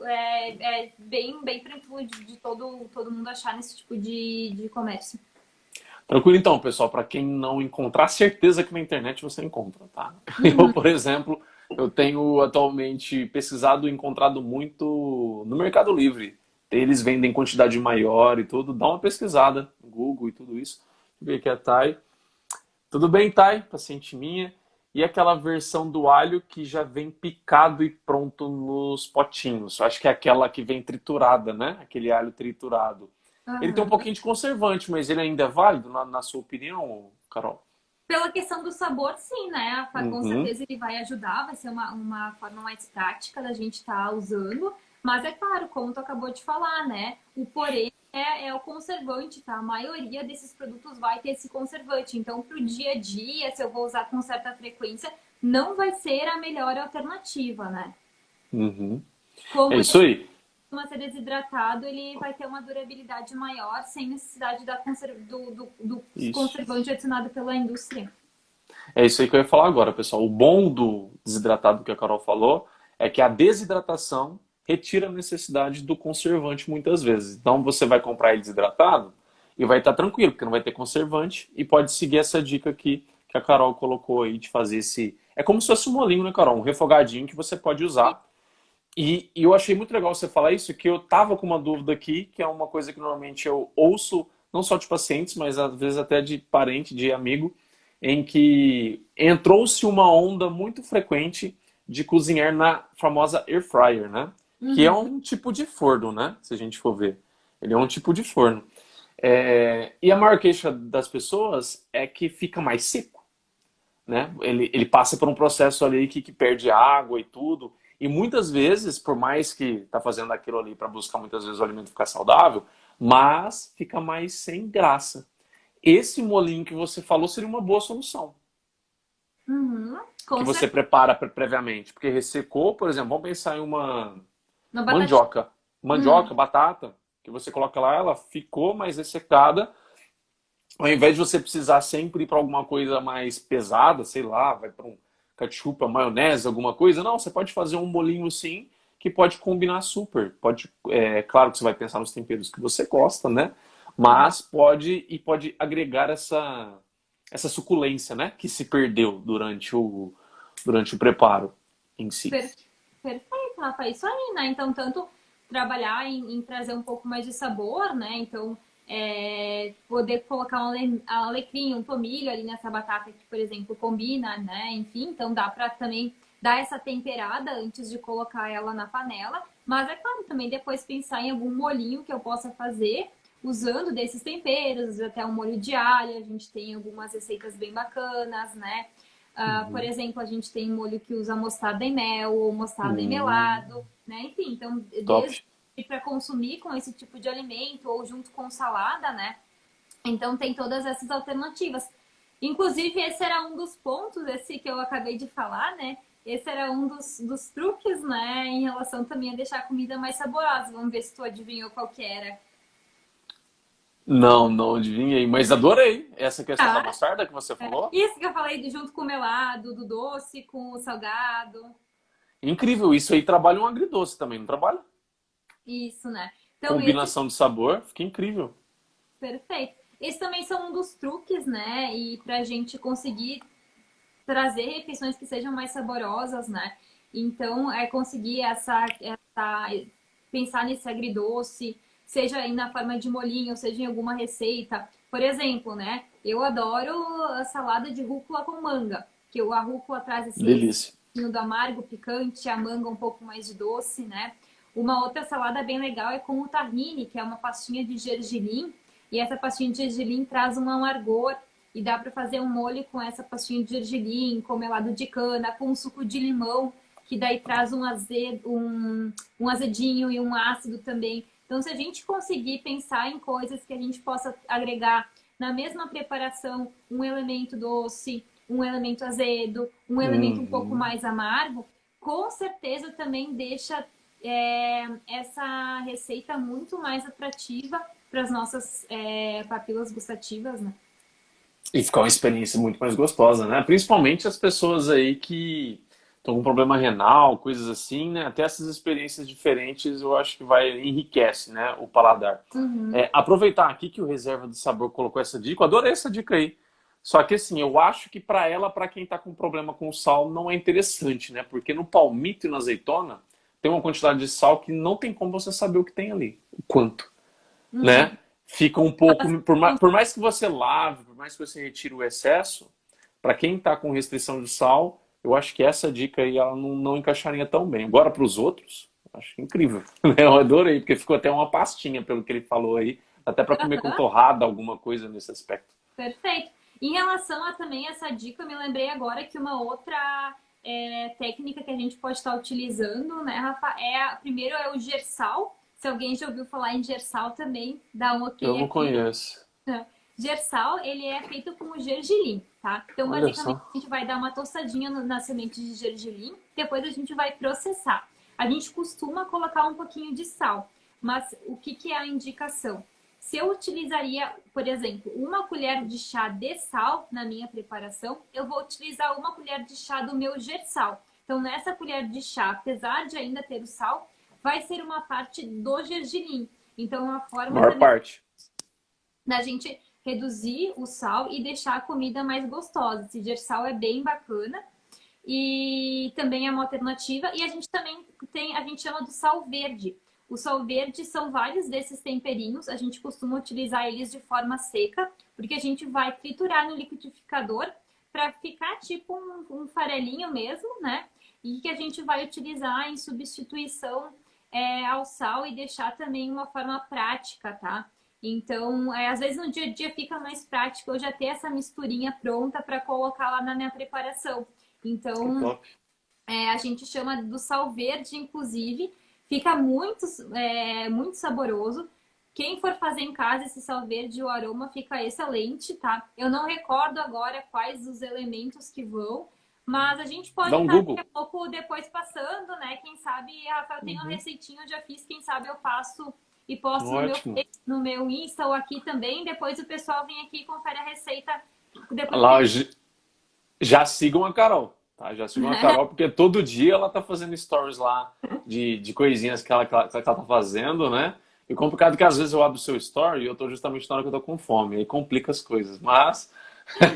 bem tranquilo de todo mundo achar nesse tipo de comércio. Tranquilo então, pessoal. Para quem não encontrar, certeza que na internet você encontra, tá? Eu, Uhum. por exemplo, eu tenho atualmente pesquisado e encontrado muito no Mercado Livre. Eles vendem quantidade maior e tudo. Dá uma pesquisada no Google e tudo isso. Ver que é Thai. Tudo bem, Thay, paciente minha. E aquela versão do alho que já vem picado e pronto nos potinhos. Eu acho que é aquela que vem triturada, né? Aquele alho triturado. Ele tem um Aham. pouquinho de conservante, mas ele ainda é válido, na sua opinião, Carol? Pela questão do sabor, sim, né? Com Uhum, certeza ele vai ajudar, vai ser uma forma mais prática da gente estar usando. Mas é claro, como tu acabou de falar, né? O porém é o conservante, tá? A maioria desses produtos vai ter esse conservante. Então, para o dia a dia, se eu vou usar com certa frequência, não vai ser a melhor alternativa, né? uhum. É Como ele isso aí. costuma ser desidratado, ele vai ter uma durabilidade maior, sem necessidade do Isso. conservante adicionado pela indústria. É isso aí que eu ia falar agora, pessoal. O bom do desidratado que a Carol falou é que a desidratação retira a necessidade do conservante muitas vezes. Então você vai comprar ele desidratado e vai estar tranquilo, porque não vai ter conservante e pode seguir essa dica aqui que a Carol colocou aí de fazer esse. É como se fosse um molinho, né, Carol? Um refogadinho que você pode usar. E eu achei muito legal você falar isso, que eu tava com uma dúvida aqui, que é uma coisa que normalmente eu ouço, não só de pacientes, mas às vezes até de parente, de amigo, em que entrou-se uma onda muito frequente de cozinhar na famosa air fryer, né? Que é Uhum. um tipo de forno, né? Se a gente for ver. Ele é um tipo de forno. E a maior queixa das pessoas é que fica mais seco, né? Ele passa por um processo ali que perde água e tudo. E muitas vezes, por mais que tá fazendo aquilo ali para buscar muitas vezes o alimento ficar saudável, mas fica mais sem graça. Esse molinho que você falou seria uma boa solução, Uhum. que Com você certeza. prepara previamente. Porque ressecou, por exemplo, vamos pensar em uma Uma batatinha. mandioca. Hum. Mandioca, batata, que você coloca lá, ela ficou mais ressecada. Ao invés de você precisar sempre ir para alguma coisa mais pesada, sei lá, vai para um ketchup, maionese, alguma coisa, não, você pode fazer um molinho sim que pode combinar super. Pode, claro que você vai pensar nos temperos que você gosta, né? Aham. Mas pode agregar essa suculência, né? Que se perdeu durante o preparo em si. Per- Perfeito, Rafa. Isso aí, né? Então, tanto trabalhar em trazer um pouco mais de sabor, né? Então, poder colocar alecrim, um tomilho ali nessa batata que, por exemplo, combina, né? Enfim, então dá para também dar essa temperada antes de colocar ela na panela. Mas é claro, também depois pensar em algum molhinho que eu possa fazer usando desses temperos, até um molho de alho. A gente tem algumas receitas bem bacanas, né? Por Uhum. exemplo, a gente tem molho que usa mostarda em mel ou mostarda em melado, Hum, né? Enfim, então, top. desde para consumir com esse tipo de alimento ou junto com salada, né? Então, tem todas essas alternativas. Inclusive, esse era um dos pontos, esse que eu acabei de falar, né? Esse era um dos truques, né? Em relação também a deixar a comida mais saborosa. Vamos ver se tu adivinhou qual que era. Não, não adivinhei, mas adorei essa questão da Ah, mostarda que você falou. isso que eu falei junto com o melado, do doce com o salgado. Incrível, isso aí trabalha um agridoce também, não trabalha? Isso, né? Então, esse Combinação de sabor, fica incrível. perfeito. Esse também são um dos truques, né? E para a gente conseguir trazer refeições que sejam mais saborosas, né? Então, é conseguir pensar nesse agridoce, seja aí na forma de molhinho, seja em alguma receita. Por exemplo, né? Eu adoro a salada de rúcula com manga, que a rúcula traz esse Delícia. pouquinho do amargo, picante, a manga um pouco mais de doce, né? Uma outra salada bem legal é com o tahine, que é uma pastinha de gergelim, e essa pastinha de gergelim traz um amargor e dá para fazer um molho com essa pastinha de gergelim, com melado de cana, com suco de limão, que daí traz um azedinho e um ácido também. Então, se a gente conseguir pensar em coisas que a gente possa agregar na mesma preparação, um elemento doce, um elemento azedo, um elemento um pouco Uhum. mais amargo, com certeza também deixa essa receita muito mais atrativa para as nossas papilas gustativas, né? E fica uma experiência muito mais gostosa, né? Principalmente as pessoas aí que estão com problema renal, coisas assim, né? Até essas experiências diferentes eu acho que vai enriquece, né, o paladar. Uhum. Aproveitar aqui que o Reserva do Sabor colocou essa dica, eu adorei essa dica aí. Só que assim, eu acho que para ela, para quem tá com problema com sal, não é interessante, né? Porque no palmito e na azeitona tem uma quantidade de sal que não tem como você saber o que tem ali, o quanto, Uhum. né? Fica um pouco, por mais que você lave, por mais que você retire o excesso, para quem está com restrição de sal, eu acho que essa dica aí ela não encaixaria tão bem. Agora para os outros, acho incrível. Eu adorei, porque ficou até uma pastinha pelo que ele falou aí, até para comer com torrada, alguma coisa nesse aspecto. Perfeito. Em relação a também essa dica, eu me lembrei agora que uma outra técnica que a gente pode estar utilizando, né, Rafa, primeiro é o gersal. Se alguém já ouviu falar em gersal também, dá um Eu ok não aqui. conheço. Gersal, ele é feito com o gergelim, tá? Então, Olha basicamente, só. a gente vai dar uma tostadinha na semente de gergelim, depois a gente vai processar. A gente costuma colocar um pouquinho de sal, mas o que é a indicação? Se eu utilizaria, por exemplo, uma colher de chá de sal na minha preparação, eu vou utilizar uma colher de chá do meu gersal. Então, nessa colher de chá, apesar de ainda ter o sal, vai ser uma parte do gergelim. Então, é uma forma Maior também parte. da gente reduzir o sal e deixar a comida mais gostosa. Esse gersal é bem bacana e também é uma alternativa. E a gente também tem, a gente chama do sal verde. O sal verde são vários desses temperinhos, a gente costuma utilizar eles de forma seca, porque a gente vai triturar no liquidificador para ficar tipo um farelinho mesmo, né? E que a gente vai utilizar em substituição ao sal e deixar também uma forma prática, tá? Então, às vezes no dia a dia fica mais prático eu já ter essa misturinha pronta para colocar lá na minha preparação. Que Então, top. a gente chama do sal verde, inclusive, fica muito saboroso. Quem for fazer em casa esse sal verde, o aroma fica excelente, tá? Eu não recordo agora quais os elementos que vão, mas a gente pode Dá um estar daqui a Google. pouco depois passando, né? Quem sabe, Rafael, tem uma Uhum. receitinha, eu já fiz, quem sabe eu faço e posto no meu, Ótimo. no meu Insta ou aqui também. Depois o pessoal vem aqui e confere a receita depois que Lá, ele... já sigam a Carol, tá? Já sigam a Carol, porque todo dia ela tá fazendo stories lá de coisinhas que ela tá fazendo, né? E o complicado é que às vezes eu abro o seu story e eu tô justamente na hora que eu tô com fome, aí complica as coisas. Mas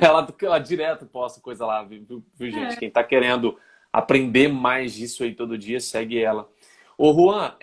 ela direto posta coisa lá, viu, gente? Quem tá querendo aprender mais disso aí todo dia, segue ela. Ô, Juan,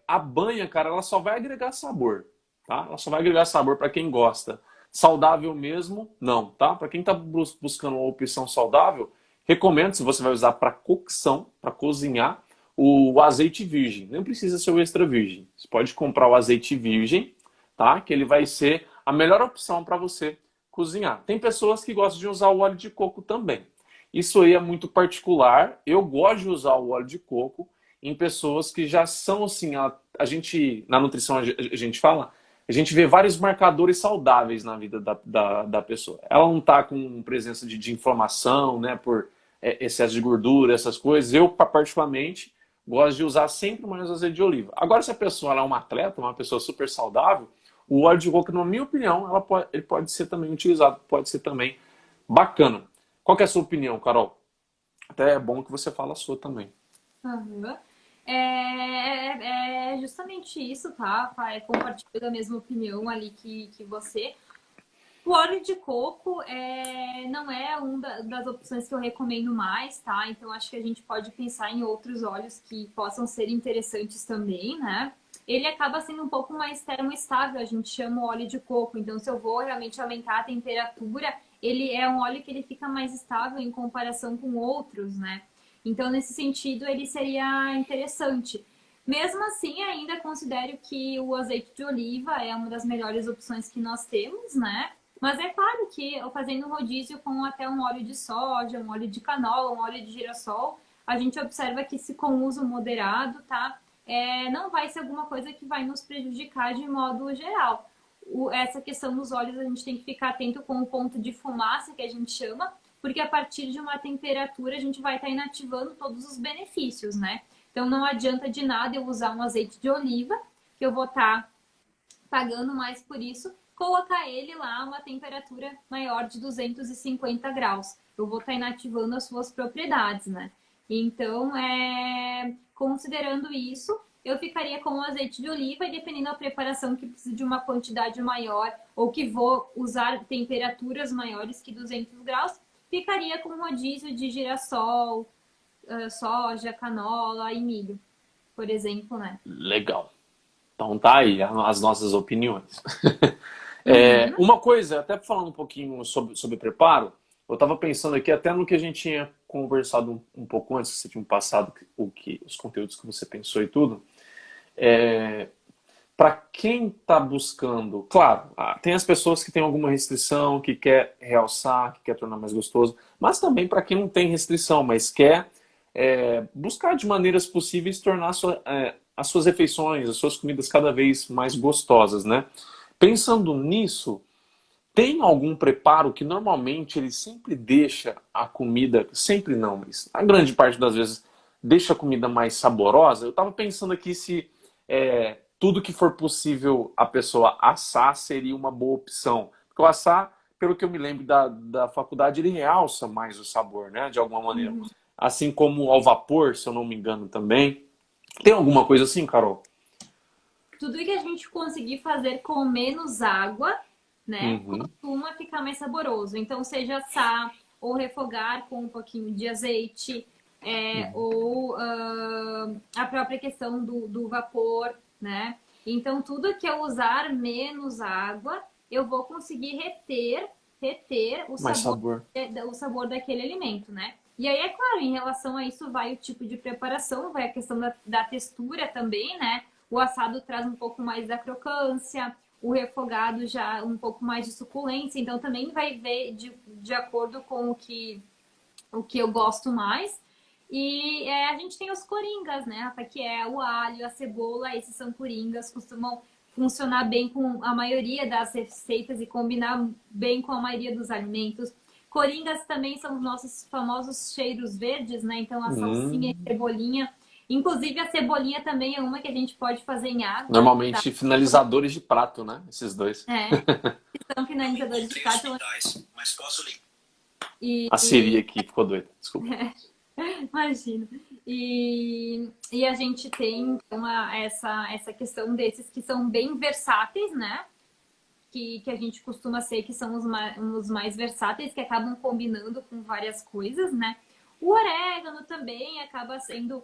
a banha, cara, ela só vai agregar sabor, tá? Ela só vai agregar sabor para quem gosta. Saudável mesmo, não, tá? Para quem tá buscando uma opção saudável, recomendo, se você vai usar para cocção, para cozinhar, o azeite virgem. Não precisa ser o extra virgem. Você pode comprar o azeite virgem, tá? Que ele vai ser a melhor opção para você cozinhar. Tem pessoas que gostam de usar o óleo de coco também. Isso aí é muito particular. Eu gosto de usar o óleo de coco em pessoas que já são assim, a gente, na nutrição a gente fala, a gente vê vários marcadores saudáveis na vida da pessoa. Ela não está com presença de inflamação, né, por excesso de gordura, essas coisas. Eu, particularmente, gosto de usar sempre mais azeite de oliva. Agora, se a pessoa ela é uma atleta, uma pessoa super saudável, o óleo de coco, na minha opinião, ele pode ser também utilizado, pode ser também bacana. Qual que é a sua opinião, Carol? Até é bom que você fala a sua também. Uhum. É justamente isso, tá? Compartilho da mesma opinião ali que você. O óleo de coco não é das opções que eu recomendo mais, tá? Então acho que a gente pode pensar em outros óleos que possam ser interessantes também, né? Ele acaba sendo um pouco mais termoestável, a gente chama o óleo de coco. Então, se eu vou realmente aumentar a temperatura, ele é um óleo que ele fica mais estável em comparação com outros, né? Então, nesse sentido, ele seria interessante. Mesmo assim, ainda considero que o azeite de oliva é uma das melhores opções que nós temos, né? Mas é claro que eu fazendo um rodízio com até um óleo de soja, um óleo de canola, um óleo de girassol, a gente observa que se com uso moderado, tá? Não vai ser alguma coisa que vai nos prejudicar de modo geral. Essa questão dos óleos a gente tem que ficar atento com o ponto de fumaça que a gente chama, porque a partir de uma temperatura a gente vai estar inativando todos os benefícios, né? Então não adianta de nada eu usar um azeite de oliva, que eu vou estar pagando mais por isso, colocar ele lá a uma temperatura maior de 250 graus. Eu vou estar inativando as suas propriedades, né? Então, considerando isso, eu ficaria com o azeite de oliva e dependendo da preparação que precisa de uma quantidade maior ou que vou usar temperaturas maiores que 200 graus, ficaria com rodízio de girassol, soja, canola e milho, por exemplo, né? Legal. Então tá aí as nossas opiniões. Uhum. Uma coisa, até falando um pouquinho sobre preparo, eu estava pensando aqui até no que a gente tinha conversado um pouco antes, que você tinha passado os conteúdos que você pensou e tudo. Para quem está buscando, claro, tem as pessoas que têm alguma restrição, que quer realçar, que quer tornar mais gostoso, mas também para quem não tem restrição, mas quer buscar de maneiras possíveis tornar as suas refeições, as suas comidas cada vez mais gostosas, né? Pensando nisso, tem algum preparo que normalmente ele sempre deixa a comida, sempre não, mas a grande parte das vezes deixa a comida mais saborosa? Eu estava pensando aqui se tudo que for possível a pessoa assar seria uma boa opção. Porque o assar, pelo que eu me lembro da faculdade, ele realça mais o sabor, né? De alguma maneira. Uhum. Assim como ao vapor, se eu não me engano também. Tem alguma coisa assim, Carol? Tudo que a gente conseguir fazer com menos água né? Uhum. Costuma ficar mais saboroso. Então, seja assar ou refogar com um pouquinho de azeite, ou a própria questão do vapor, né? Então, tudo que eu usar menos água, eu vou conseguir reter Mais sabor. o sabor daquele alimento, né? E aí, é claro, em relação a isso, vai o tipo de preparação, vai a questão da textura também, né? O assado traz um pouco mais da crocância, o refogado já um pouco mais de suculência, então também vai ver de acordo com o que eu gosto mais. E a gente tem os coringas, né, Rafa? Que é o alho, a cebola, esses são coringas, costumam funcionar bem com a maioria das receitas e combinar bem com a maioria dos alimentos. Coringas também são os nossos famosos cheiros verdes, né? Então a salsinha e a Hum. cebolinha. Inclusive a cebolinha também é uma que a gente pode fazer em água, tá? Normalmente finalizadores de prato, né? Esses dois. É, são finalizadores de prato. A Siri E, aqui ficou doida, desculpa. imagino. E a gente tem então, essa questão desses que são bem versáteis, né? Que a gente costuma ser que são os mais versáteis, que acabam combinando com várias coisas, né? O orégano também acaba sendo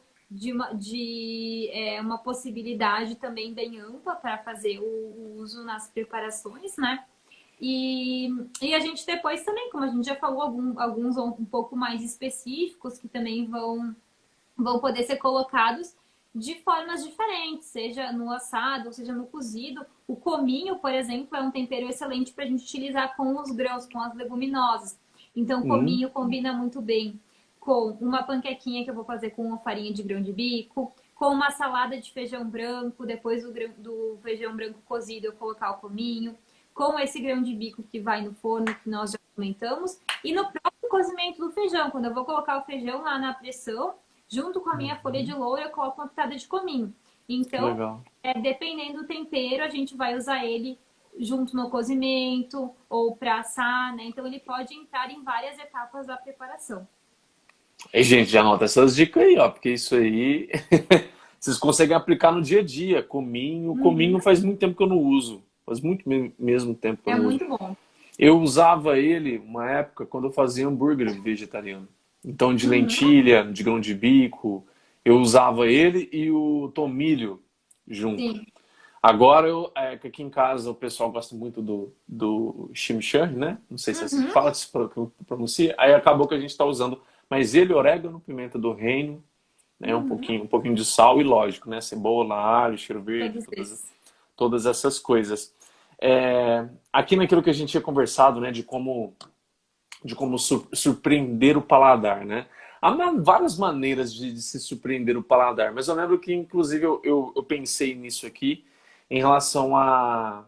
uma possibilidade também bem ampla para fazer o uso nas preparações, né? E, e a gente depois também, como a gente já falou, alguns um pouco mais específicos que também vão poder ser colocados de formas diferentes, seja no assado, seja no cozido. O cominho, por exemplo, é um tempero excelente para a gente utilizar com os grãos, com as leguminosas. Então, o Hum. cominho combina muito bem com uma panquequinha que eu vou fazer com uma farinha de grão de bico, com uma salada de feijão branco, depois do feijão branco cozido eu colocar o cominho, com esse grão de bico que vai no forno, que nós já comentamos, e no próprio cozimento do feijão, quando eu vou colocar o feijão lá na pressão, junto com a minha folha de louro, eu coloco uma pitada de cominho. Que Então, legal. dependendo do tempero, a gente vai usar ele junto no cozimento ou para assar, né? Então, ele pode entrar em várias etapas da preparação. E, gente, já anota essas dicas aí, ó, porque isso aí vocês conseguem aplicar no dia a dia. Cominho. Cominho Uhum. faz muito tempo que eu não uso. Faz muito mesmo tempo que eu É não uso. muito bom. Eu usava ele uma época quando eu fazia hambúrguer vegetariano. Então, de Uhum. lentilha, de grão de bico, eu usava ele e o tomilho junto. Sim. Agora, que aqui em casa o pessoal gosta muito do chimichurri, né? Não sei se é assim que Uhum. fala, se pronuncia. Aí acabou que a gente está usando. Mas ele, orégano, pimenta do reino, né? Uhum. Um pouquinho de sal e, lógico, né? Cebola, alho, cheiro verde, Todos esses. todas essas coisas. Aqui naquilo que a gente tinha conversado, né? De como surpreender o paladar, né? Há várias maneiras de se surpreender o paladar, mas eu lembro que, inclusive, eu pensei nisso aqui em relação a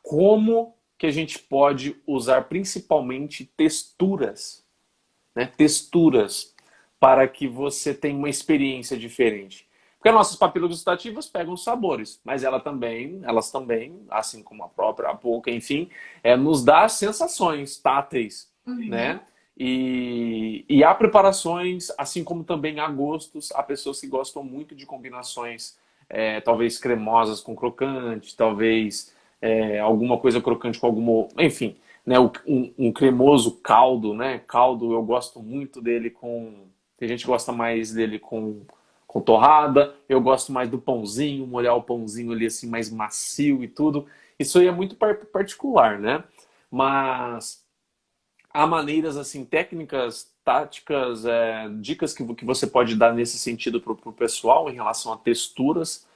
como que a gente pode usar principalmente texturas, né? Texturas para que você tenha uma experiência diferente. Porque as nossas papilas gustativas pegam os sabores, mas elas também, assim como a própria boca, enfim, nos dá sensações táteis, Uhum. né? E há preparações, assim como também há gostos, há pessoas que gostam muito de combinações, talvez cremosas com crocante, talvez alguma coisa crocante com alguma, enfim, né? Um cremoso caldo, né? Caldo eu gosto muito dele com, tem gente que gosta mais dele com torrada, eu gosto mais do pãozinho, molhar o pãozinho ali assim mais macio e tudo. Isso aí é muito particular, né? Mas há maneiras assim, técnicas, táticas, dicas que você pode dar nesse sentido para o pessoal em relação a texturas,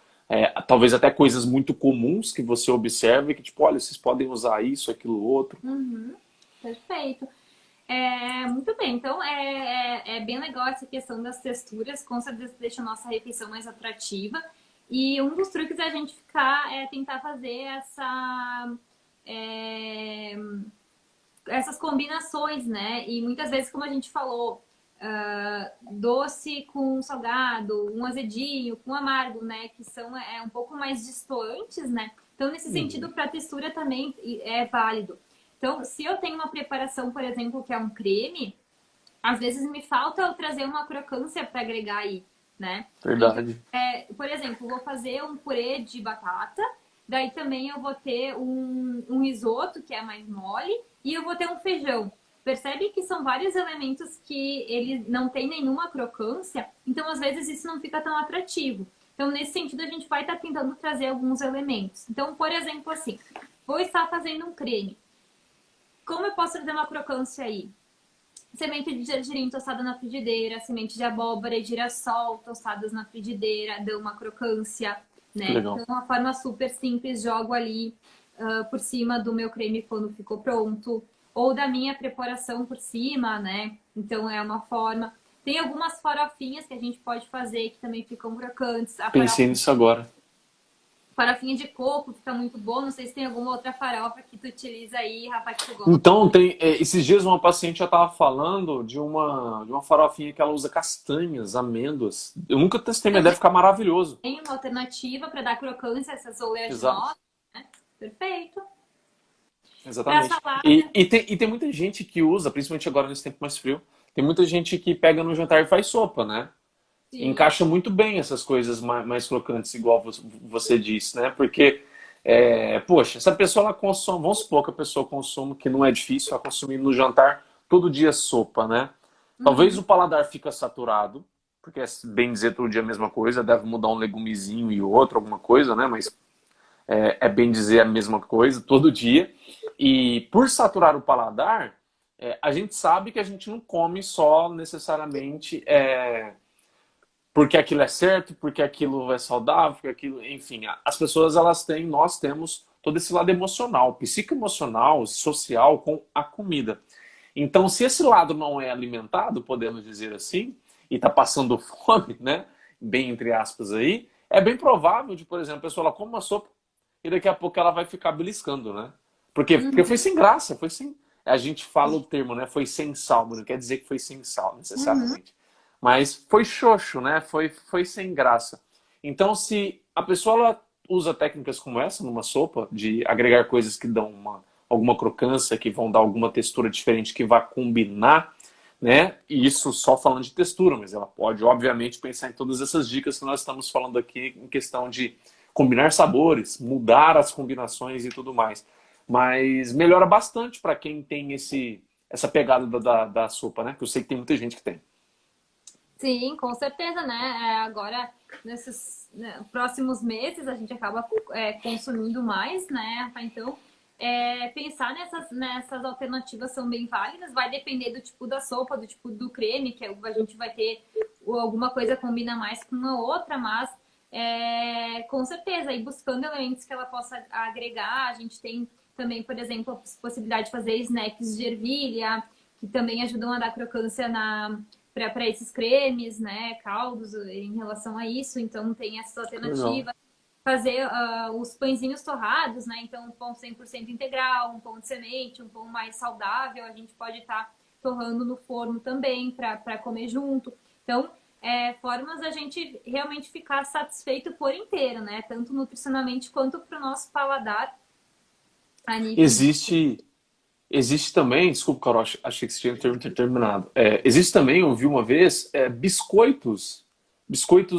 talvez até coisas muito comuns que você observe que tipo, olha, vocês podem usar isso, aquilo, outro. Uhum. Perfeito. Muito bem, então é bem legal essa questão das texturas, com certeza deixa a nossa refeição mais atrativa. E um dos truques é a gente tentar fazer é, essas combinações, né? E muitas vezes, como a gente falou, doce com salgado, um azedinho com amargo, né? Que são um pouco mais distantes, né? Então, nesse sentido, para a textura também é válido. Então, se eu tenho uma preparação, por exemplo, que é um creme, às vezes me falta eu trazer uma crocância para agregar aí, né? Então, Verdade. por exemplo, vou fazer um purê de batata Daí também eu vou ter um risoto, que é mais mole, e eu vou ter um feijão. Percebe que são vários elementos que ele não tem nenhuma crocância, então às vezes isso não fica tão atrativo. Então, nesse sentido, a gente vai estar tentando trazer alguns elementos. Então, por exemplo, assim, vou estar fazendo um creme. Como eu posso trazer uma crocância aí? Semente de gergelim tostada na frigideira, semente de abóbora e girassol tostadas na frigideira, dão uma crocância, Que né? legal. Então, é uma forma super simples, jogo ali por cima do meu creme quando ficou pronto, ou da minha preparação por cima, né? Então, é uma forma. Tem algumas farofinhas que a gente pode fazer que também ficam crocantes. A Pensei nisso agora. farofinha de coco fica muito bom. Não sei se tem alguma outra farofa que tu utiliza aí, Rafa, que tu gosta. Então, esses dias uma paciente já estava falando de uma farofinha que ela usa castanhas, amêndoas. Eu nunca testei, mas deve ficar maravilhoso. Tem uma alternativa para dar crocância a essas Exato, oleaginosas, né? Perfeito. Para exatamente. salada, E tem muita gente que usa, principalmente agora nesse tempo mais frio, tem muita gente que pega no jantar e faz sopa, né? sim. Encaixa muito bem essas coisas mais crocantes, igual você disse, né? Porque, poxa, se a pessoa ela consome, vamos supor que a pessoa consome, que não é difícil, ela consumir no jantar todo dia sopa, né? Talvez Uhum. o paladar fica saturado, porque é bem dizer todo dia a mesma coisa, deve mudar um legumezinho e outro, alguma coisa, né? Mas é bem dizer a mesma coisa todo dia. E por saturar o paladar, a gente sabe que a gente não come só necessariamente porque aquilo é certo, porque aquilo é saudável, porque aquilo, enfim, as pessoas elas têm, nós temos todo esse lado emocional, psicoemocional, social com a comida. Então, se esse lado não é alimentado, podemos dizer assim, e está passando fome, né, bem entre aspas aí, é bem provável de, por exemplo, a pessoa ela come uma sopa e daqui a pouco ela vai ficar beliscando, né? Porque foi Uhum. sem graça, foi sem. A gente fala o termo, né? Foi sem sal, mas não quer dizer que foi sem sal, Uhum. necessariamente. Mas foi xoxo, né? Foi sem graça. Então, se a pessoa ela usa técnicas como essa numa sopa, de agregar coisas que dão alguma crocância, que vão dar alguma textura diferente, que vai combinar, né? E isso só falando de textura, mas ela pode, obviamente, pensar em todas essas dicas que nós estamos falando aqui em questão de combinar sabores, mudar as combinações e tudo mais. Mas melhora bastante para quem tem essa pegada da sopa, né? Que eu sei que tem muita gente que tem. Sim, com certeza, né? Agora, nesses próximos meses, a gente acaba consumindo mais, né, Rafa? Então, pensar nessas alternativas são bem válidas. Vai depender do tipo da sopa, do tipo do creme, que a gente vai ter alguma coisa combina mais com uma outra, mas com certeza, e buscando elementos que ela possa agregar. A gente tem também, por exemplo, a possibilidade de fazer snacks de ervilha, que também ajudam a dar crocância para esses cremes, né, caldos em relação a isso. Então tem essas Legal. alternativas. Fazer os pãezinhos torrados, né? Então um pão 100% integral, um pão de semente, um pão mais saudável, a gente pode estar torrando no forno também para comer junto. Então, formas da gente realmente ficar satisfeito por inteiro, né? Tanto nutricionalmente quanto para o nosso paladar a nível de. Existe também, desculpa, Carol, achei que você tinha terminado. Existe também, eu vi uma vez, biscoitos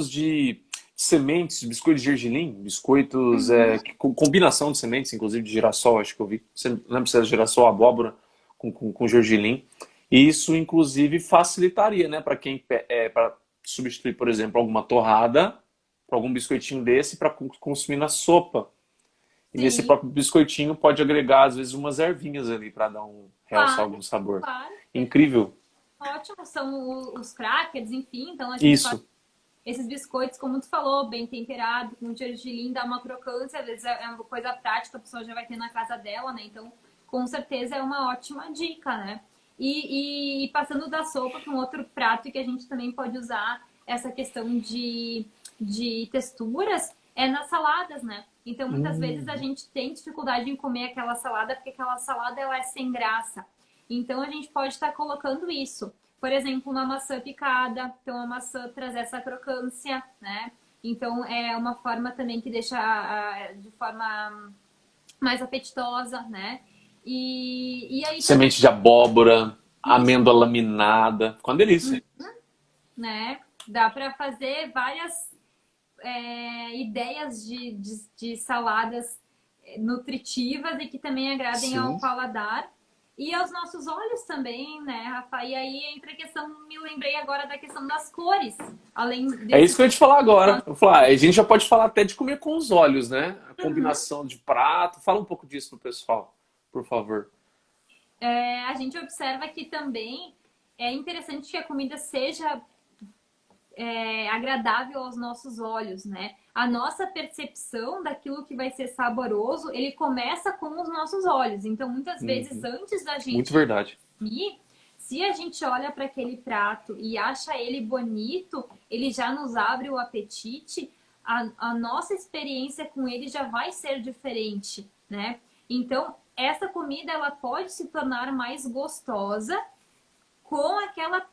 de sementes, biscoitos de gergelim, biscoitos Uhum. com combinação de sementes, inclusive de girassol, acho que eu vi. Você lembra se era girassol, abóbora com gergelim. E isso, inclusive, facilitaria, né, para quem para substituir, por exemplo, alguma torrada, para algum biscoitinho desse para consumir na sopa. E nesse Sim, próprio biscoitinho pode agregar, às vezes, umas ervinhas ali para dar realçar claro, algum sabor. claro, perfeito. Incrível. Ótimo, são os crackers, enfim, então a gente faz Isso. esses biscoitos, como tu falou, bem temperado, com gergelim, dá uma crocância, às vezes é uma coisa prática, a pessoa já vai ter na casa dela, né? Então, com certeza é uma ótima dica, né? E passando da sopa para um outro prato que a gente também pode usar essa questão de texturas é nas saladas, né? Então, muitas vezes a Hum. gente tem dificuldade em comer aquela salada porque aquela salada ela é sem graça. Então, a gente pode estar colocando isso. Por exemplo, uma maçã picada. Então, a maçã traz essa crocância, né? Então, é uma forma também que deixa de forma mais apetitosa, né? E aí também, Semente de abóbora, isso, amêndoa laminada. Ficou uma delícia. né? Dá para fazer várias ideias de saladas nutritivas e que também agradem ao Sim. paladar. E aos nossos olhos também, né, Rafa? E aí entra a questão, me lembrei agora da questão das cores. Além É isso desse. que eu ia te falar agora. Eu vou falar, a gente já pode falar até de comer com os olhos, né? A Uhum. combinação de prato. Fala um pouco disso pro pessoal, por favor. A gente observa que também é interessante que a comida seja agradável aos nossos olhos, né? A nossa percepção daquilo que vai ser saboroso, ele começa com os nossos olhos. Então, muitas vezes, Uhum. antes da Muito gente verdade. comer, se a gente olha para aquele prato e acha ele bonito, ele já nos abre o apetite, a nossa experiência com ele já vai ser diferente, né? Então, essa comida ela pode se tornar mais gostosa com aquela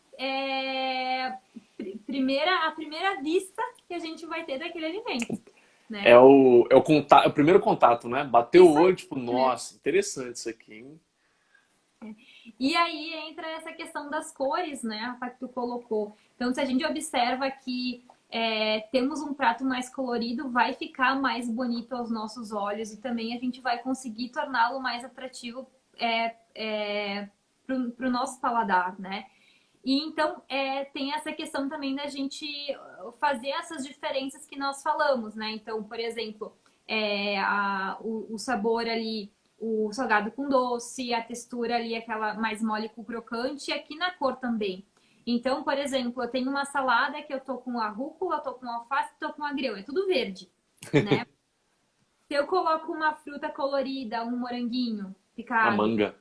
a primeira vista que a gente vai ter daquele alimento, É né? o, contato, é o primeiro contato, né? Bateu o Isso olho, tipo, aí. nossa, interessante isso aqui, hein? E aí entra essa questão das cores, né, Rafa, que tu colocou. Então, se a gente observa que temos um prato mais colorido, vai ficar mais bonito aos nossos olhos e também a gente vai conseguir torná-lo mais atrativo para o nosso paladar, né? E então tem essa questão também da gente fazer essas diferenças que nós falamos, né? Então, por exemplo, o sabor ali, o salgado com doce, a textura ali, aquela mais mole com crocante, e aqui na cor também. Então, por exemplo, eu tenho uma salada que eu tô com a rúcula, eu tô com alface, tô com agrião, é tudo verde, né? Se eu coloco uma fruta colorida, um moranguinho A picado, manga,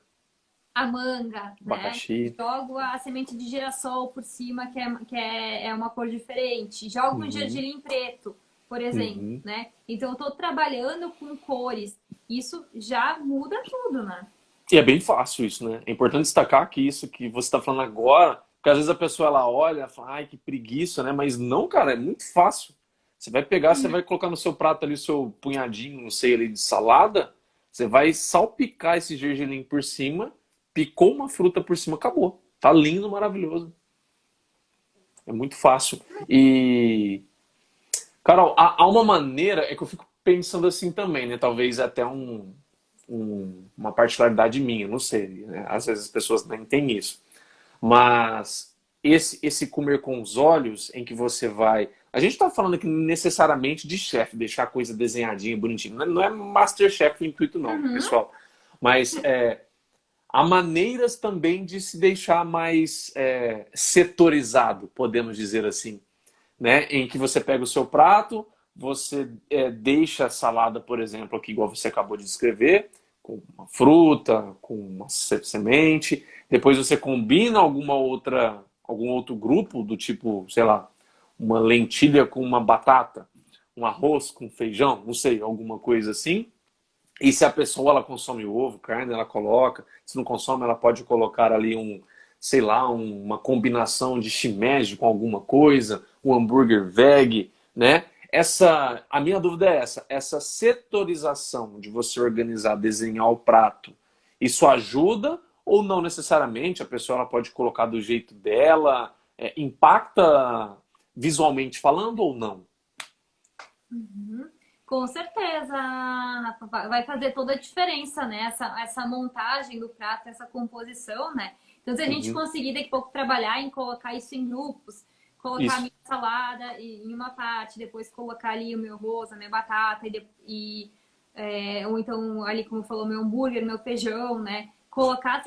a manga, né? abacaxi. Jogo a semente de girassol por cima, que é uma cor diferente. Jogo um Uhum, gergelim preto, por exemplo, uhum. né? Então, eu tô trabalhando com cores. Isso já muda tudo, né? E é bem fácil isso, né? É importante destacar que isso que você está falando agora, porque às vezes a pessoa ela olha e fala, ai, que preguiça, né? Mas não, cara, é muito fácil. Você vai pegar, você vai colocar no seu prato ali o seu punhadinho, não sei, ali de salada, você vai salpicar esse gergelim por cima, picou uma fruta por cima, acabou. Tá lindo, maravilhoso. É muito fácil. E, Carol, há uma maneira, é que eu fico pensando assim também, né? Talvez até uma particularidade minha, não sei, né? Às vezes as pessoas nem têm isso. Mas esse comer com os olhos, em que você vai. A gente está falando aqui necessariamente de chefe, deixar a coisa desenhadinha, bonitinha. Não é Masterchef o intuito, não, Uhum. pessoal. Mas há maneiras também de se deixar mais setorizado, podemos dizer assim, né? Em que você pega o seu prato, você deixa a salada, por exemplo, aqui igual você acabou de descrever, com uma fruta, com uma semente, depois você combina algum outro grupo do tipo, sei lá, uma lentilha com uma batata, um arroz com feijão, não sei, alguma coisa assim. E se a pessoa ela consome ovo, carne, ela coloca. Se não consome, ela pode colocar ali sei lá, uma combinação de shimeji com alguma coisa, um hambúrguer veg, né? A minha dúvida é essa setorização de você organizar, desenhar o prato, isso ajuda ou não necessariamente? A pessoa ela pode colocar do jeito dela, impacta visualmente falando ou não? Uhum. Com certeza, Rafa, vai fazer toda a diferença, né? Essa montagem do prato, essa composição, né? Então, se a gente Uhum. conseguir daqui a pouco trabalhar em colocar isso em grupos, colocar a Isso. minha salada em uma parte, depois colocar ali o meu arroz, a minha batata, ou então ali, como falou, meu hambúrguer, meu feijão, né? Colocar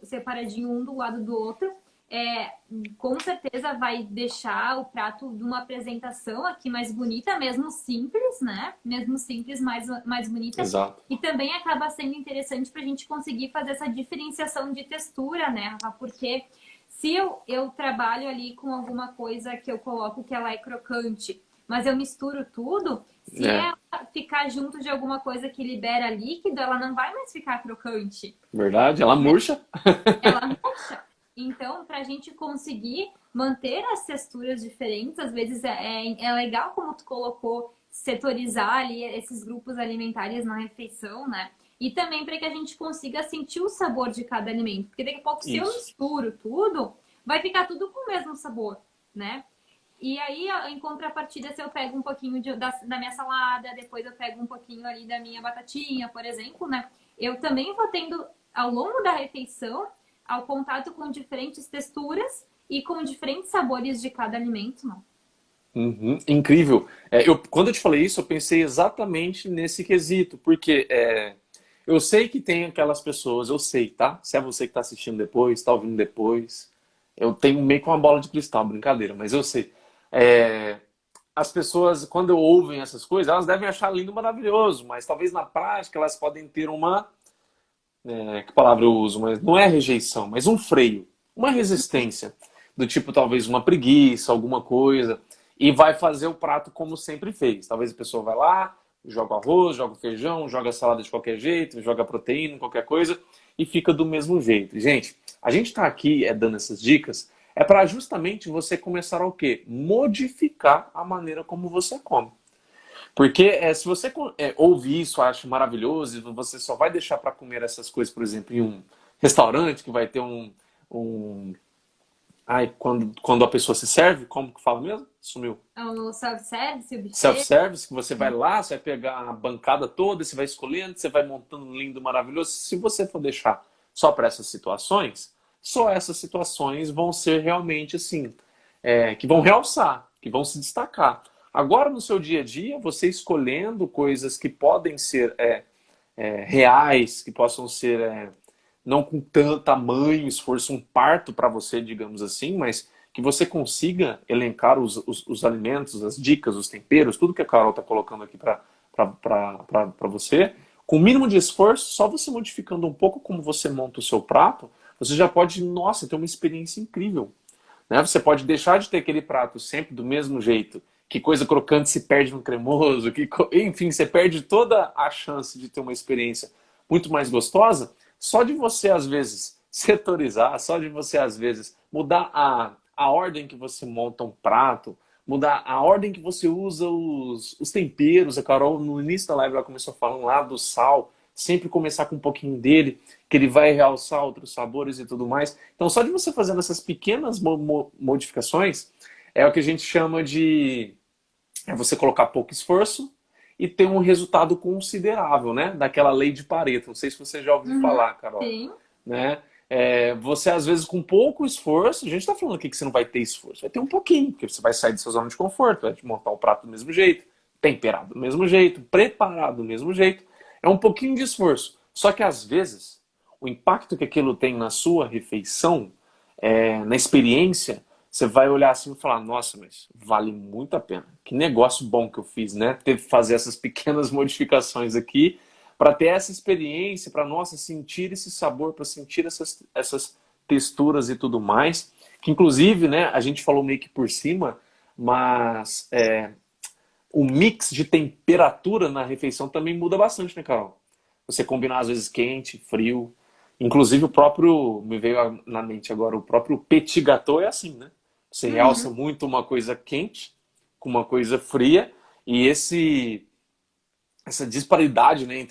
separadinho um do lado do outro é, com certeza vai deixar o prato de uma apresentação aqui mais bonita, mesmo simples, né? Mesmo simples, mais bonita. Exato. E também acaba sendo interessante para a gente conseguir fazer essa diferenciação de textura, né, Rafa? Porque se eu trabalho ali com alguma coisa que eu coloco que ela é crocante, mas eu misturo tudo, se É, ela ficar junto de alguma coisa que libera líquido, ela não vai mais ficar crocante. verdade. Ela murcha. Ela murcha. Então, para a gente conseguir manter as texturas diferentes, às vezes é legal, como tu colocou, setorizar ali esses grupos alimentares na refeição, né? E também para que a gente consiga sentir o sabor de cada alimento. Porque daqui a pouco, se eu Isso. misturo tudo, vai ficar tudo com o mesmo sabor, né? E aí, em contrapartida, se eu pego um pouquinho da minha salada, depois eu pego um pouquinho ali da minha batatinha, por exemplo, né? Eu também vou tendo, ao longo da refeição, ao contato com diferentes texturas e com diferentes sabores de cada alimento, né? Uhum, incrível. Quando eu te falei isso, eu pensei exatamente nesse quesito, porque eu sei que tem aquelas pessoas, eu sei, tá? Se é você que está assistindo depois, está ouvindo depois, eu tenho meio que uma bola de cristal, brincadeira, mas eu sei. É, as pessoas, quando ouvem essas coisas, elas devem achar lindo e maravilhoso, mas talvez na prática elas podem ter que palavra eu uso, mas não é rejeição, mas um freio, uma resistência, do tipo talvez uma preguiça, alguma coisa, e vai fazer o prato como sempre fez. Talvez a pessoa vai lá, joga o arroz, joga o feijão, joga a salada de qualquer jeito, joga a proteína, qualquer coisa, e fica do mesmo jeito. Gente, a gente está aqui dando essas dicas, é para justamente você começar a o quê? Modificar a maneira como você come. Porque se você ouve isso, acha maravilhoso, e você só vai deixar para comer essas coisas, por exemplo, em um restaurante que vai ter um... Ai, quando a pessoa se serve, como que fala mesmo? Sumiu. O self-service, o buffet. Self-service, que você vai lá, você vai pegar a bancada toda, você vai escolhendo, você vai montando um lindo, maravilhoso. Se você for deixar só para essas situações, só essas situações vão ser realmente assim, que vão realçar, que vão se destacar. Agora, no seu dia a dia, você escolhendo coisas que podem ser reais, que possam ser não com tanto tamanho, esforço, um parto para você, digamos assim, mas que você consiga elencar os alimentos, as dicas, os temperos, tudo que a Carol está colocando aqui para você, com o mínimo de esforço, só você modificando um pouco como você monta o seu prato, você já pode, nossa, ter uma experiência incrível. Né? Você pode deixar de ter aquele prato sempre do mesmo jeito, que coisa crocante se perde no cremoso, enfim, você perde toda a chance de ter uma experiência muito mais gostosa, só de você, às vezes, setorizar, só de você, às vezes, mudar a ordem que você monta um prato, mudar a ordem que você usa os temperos. A Carol, no início da live, ela começou falando lá do sal, sempre começar com um pouquinho dele, que ele vai realçar outros sabores e tudo mais. Então, só de você fazendo essas pequenas modificações, é o que a gente chama de você colocar pouco esforço e ter um resultado considerável, né? Daquela lei de Pareto. Não sei se você já ouviu Uhum, falar, Carol. sim. Né? Você, às vezes, com pouco esforço, a gente está falando aqui que você não vai ter esforço, vai ter um pouquinho, porque você vai sair da sua zona de conforto, vai montar o prato do mesmo jeito, temperado do mesmo jeito, preparado do mesmo jeito. É um pouquinho de esforço. Só que, às vezes, o impacto que aquilo tem na sua refeição, na experiência, você vai olhar assim e falar, nossa, mas vale muito a pena. Que negócio bom que eu fiz, né? Teve que fazer essas pequenas modificações aqui para ter essa experiência, para, nossa, sentir esse sabor, para sentir essas texturas e tudo mais. Que, inclusive, né, a gente falou meio que por cima, mas o mix de temperatura na refeição também muda bastante, né, Carol? Você combinar, às vezes, quente, frio. Inclusive, o próprio, me veio na mente agora, o próprio petit gâteau é assim, né? Você realça Uhum. muito uma coisa quente com uma coisa fria e essa disparidade, né,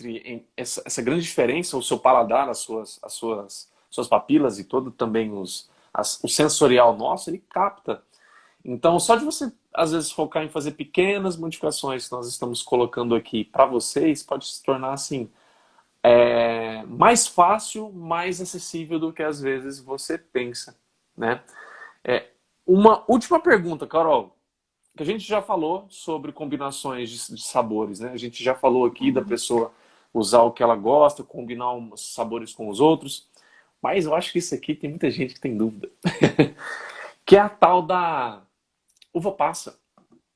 essa grande diferença, o seu paladar, as suas papilas e todo também o sensorial nosso, ele capta. Então, só de você, às vezes, focar em fazer pequenas modificações que nós estamos colocando aqui para vocês, pode se tornar, assim, mais fácil, mais acessível do que, às vezes, você pensa, né? Uma última pergunta, Carol, que a gente já falou sobre combinações de sabores, né? A gente já falou aqui da pessoa usar o que ela gosta, combinar uns sabores com os outros, mas eu acho que isso aqui tem muita gente que tem dúvida, que é a tal da uva passa.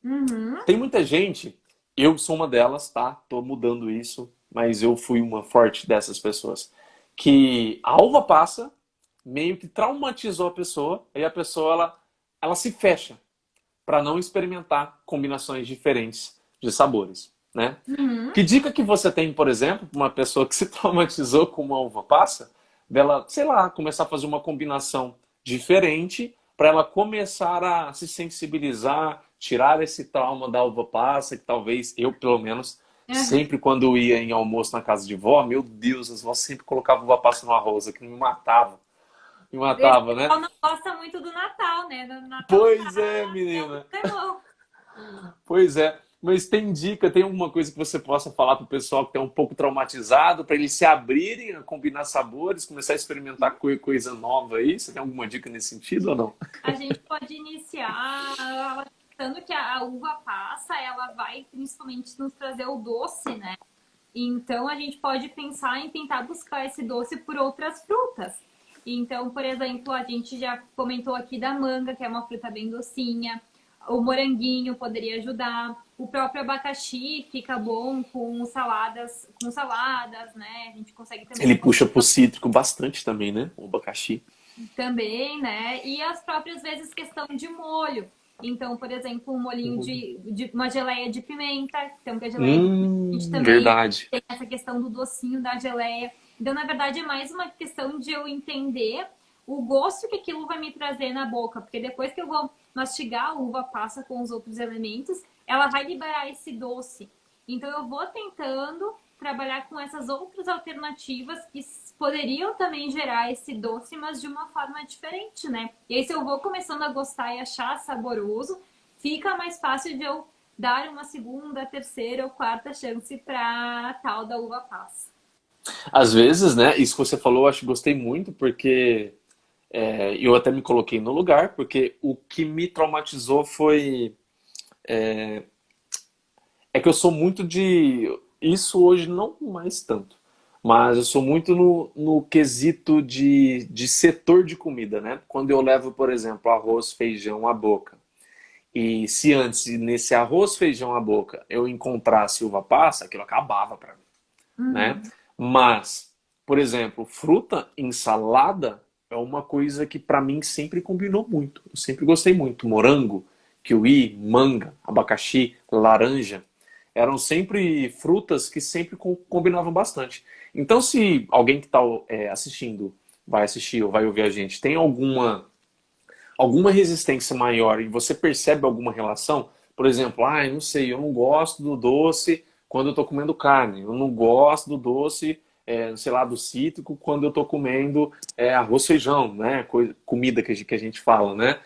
Uhum. Tem muita gente, eu sou uma delas, tá? Tô mudando isso, mas eu fui uma forte dessas pessoas, que a uva passa meio que traumatizou a pessoa, e a pessoa ela se fecha para não experimentar combinações diferentes de sabores, né? Uhum. Que dica que você tem, por exemplo, para uma pessoa que se traumatizou com uma uva passa, dela, sei lá, começar a fazer uma combinação diferente para ela começar a se sensibilizar, tirar esse trauma da uva passa, que talvez eu, pelo menos, Uhum. sempre quando eu ia em almoço na casa de vó, meu Deus, as vós sempre colocavam uva passa no arroz, que me matava. Me Esse matava, né? pessoal não gosta muito do Natal, né? No Natal Pois é, é um menina. temor. Pois é. Mas tem dica, tem alguma coisa que você possa falar pro pessoal que tá um pouco traumatizado, para eles se abrirem a combinar sabores, começar a experimentar coisa nova aí? Você tem alguma dica nesse sentido ou não? A gente pode iniciar ela pensando que a uva passa, ela vai principalmente nos trazer o doce, né? Então a gente pode pensar em tentar buscar esse doce por outras frutas. Então, por exemplo, a gente já comentou aqui da manga, que é uma fruta bem docinha. O moranguinho poderia ajudar. O próprio abacaxi fica bom com saladas, né? A gente consegue Ele também puxa pro cítrico bastante também, né? O abacaxi. também, né? E as próprias vezes questão de molho. Então, por exemplo, um molhinho de uma geleia de pimenta. Então, que a geleia de pimenta a gente também Verdade. tem essa questão do docinho da geleia. Então, na verdade, é mais uma questão de eu entender o gosto que aquilo vai me trazer na boca. Porque depois que eu vou mastigar a uva passa com os outros elementos, ela vai liberar esse doce. Então, eu vou tentando trabalhar com essas outras alternativas que poderiam também gerar esse doce, mas de uma forma diferente, né? E aí, se eu vou começando a gostar e achar saboroso, fica mais fácil de eu dar uma segunda, terceira ou quarta chance para tal da uva passa. Às vezes, né? Isso que você falou, eu acho que gostei muito, porque eu até me coloquei no lugar, porque o que me traumatizou foi. É que eu sou muito de. Isso hoje não mais tanto. Mas eu sou muito no quesito de setor de comida, né? Quando eu levo, por exemplo, arroz, feijão à boca. E se antes, nesse arroz, feijão à boca, eu encontrasse uva passa, aquilo acabava pra mim, né? Uhum. Mas, por exemplo, fruta em salada é uma coisa que pra mim sempre combinou muito. Eu sempre gostei muito. Morango, kiwi, manga, abacaxi, laranja eram sempre frutas que sempre combinavam bastante. Então, se alguém que está assistindo, vai assistir ou vai ouvir a gente, tem alguma resistência maior e você percebe alguma relação, por exemplo, não sei, eu não gosto do doce quando eu estou comendo carne, eu não gosto do doce, sei lá, do cítrico quando eu estou comendo arroz, feijão, né? Comida que a gente fala, né?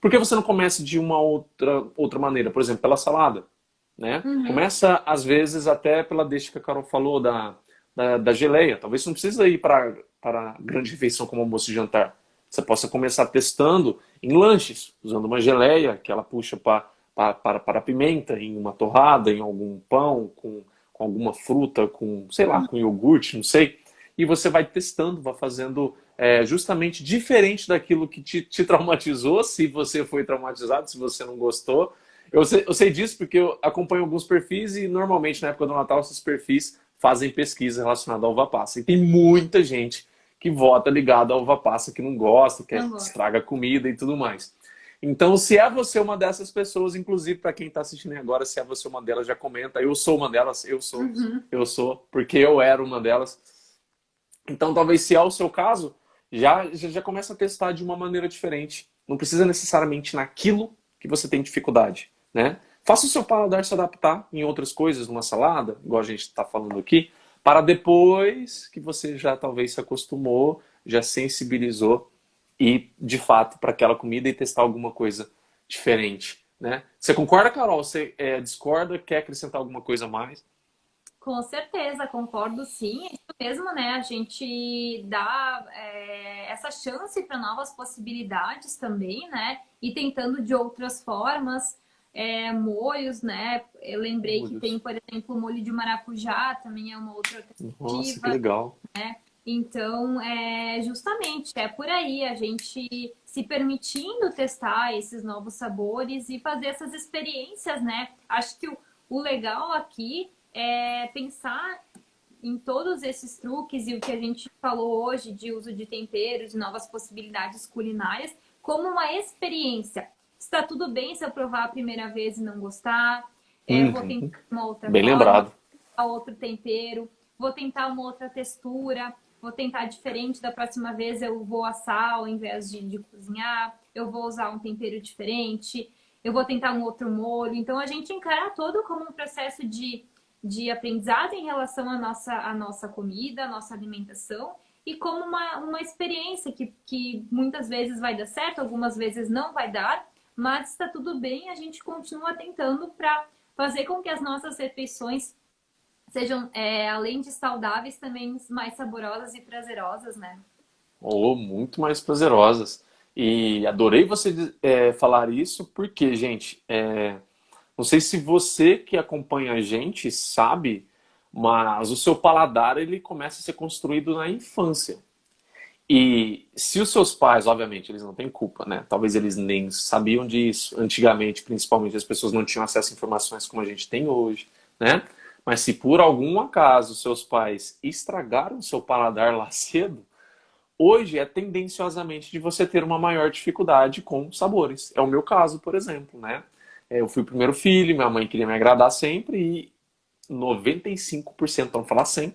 Por que você não começa de uma outra maneira? Por exemplo, pela salada, né? Uhum. Começa, às vezes, até pela deixa que a Carol falou da geleia. Talvez você não precisa ir para grande refeição como almoço e jantar. Você possa começar testando em lanches, usando uma geleia que ela puxa para a pimenta, em uma torrada, em algum pão, com alguma fruta, com, sei lá, com iogurte, não sei. E você vai testando, vai fazendo justamente diferente daquilo que te traumatizou, se você foi traumatizado, se você não gostou. Eu sei disso porque eu acompanho alguns perfis e normalmente na época do Natal esses perfis fazem pesquisa relacionada à uva passa. E tem muita gente que vota ligado à uva passa, que não gosta, que Não gosto. estraga a comida e tudo mais. Então, se é você uma dessas pessoas, inclusive para quem está assistindo agora, se é você uma delas, já comenta. Eu sou uma delas, Uhum. eu sou, porque eu era uma delas. Então, talvez se é o seu caso, já começa a testar de uma maneira diferente. Não precisa necessariamente naquilo que você tem dificuldade, né? Faça o seu paladar se adaptar em outras coisas, numa salada, igual a gente está falando aqui, para depois que você já talvez se acostumou, já sensibilizou e de fato para aquela comida e testar alguma coisa diferente, né? Você concorda, Carol? Você discorda? Quer acrescentar alguma coisa a mais? Com certeza, concordo sim. É isso mesmo, né? A gente dá essa chance para novas possibilidades também, né? E tentando de outras formas, molhos, né? Eu lembrei que tem, Molhos. por exemplo, o molho de maracujá, também é uma outra Nossa, que alternativa. legal. Então, justamente, é por aí, a gente se permitindo testar esses novos sabores e fazer essas experiências, né? Acho que o legal aqui é pensar em todos esses truques e o que a gente falou hoje de uso de temperos, de novas possibilidades culinárias, como uma experiência. Está tudo bem se eu provar a primeira vez e não gostar, vou tentar Uhum. uma outra Bem forma, lembrado. outro tempero, vou tentar uma outra textura, vou tentar diferente, da próxima vez eu vou assar ao invés de cozinhar, eu vou usar um tempero diferente, eu vou tentar um outro molho. Então a gente encara todo como um processo de aprendizado em relação à nossa comida, à nossa alimentação e como uma experiência que muitas vezes vai dar certo, algumas vezes não vai dar, mas está tudo bem, a gente continua tentando para fazer com que as nossas refeições sejam, além de saudáveis, também mais saborosas e prazerosas, né? Ou muito mais prazerosas. E adorei você falar isso, porque, gente, não sei se você que acompanha a gente sabe, mas o seu paladar ele começa a ser construído na infância. E se os seus pais, obviamente, eles não têm culpa, né? Talvez eles nem sabiam disso. Antigamente, principalmente, as pessoas não tinham acesso a informações como a gente tem hoje, né? Mas se por algum acaso seus pais estragaram o seu paladar lá cedo, hoje é tendenciosamente de você ter uma maior dificuldade com sabores. É o meu caso, por exemplo, né? Eu fui o primeiro filho, minha mãe queria me agradar sempre e 95%, vamos falar 100,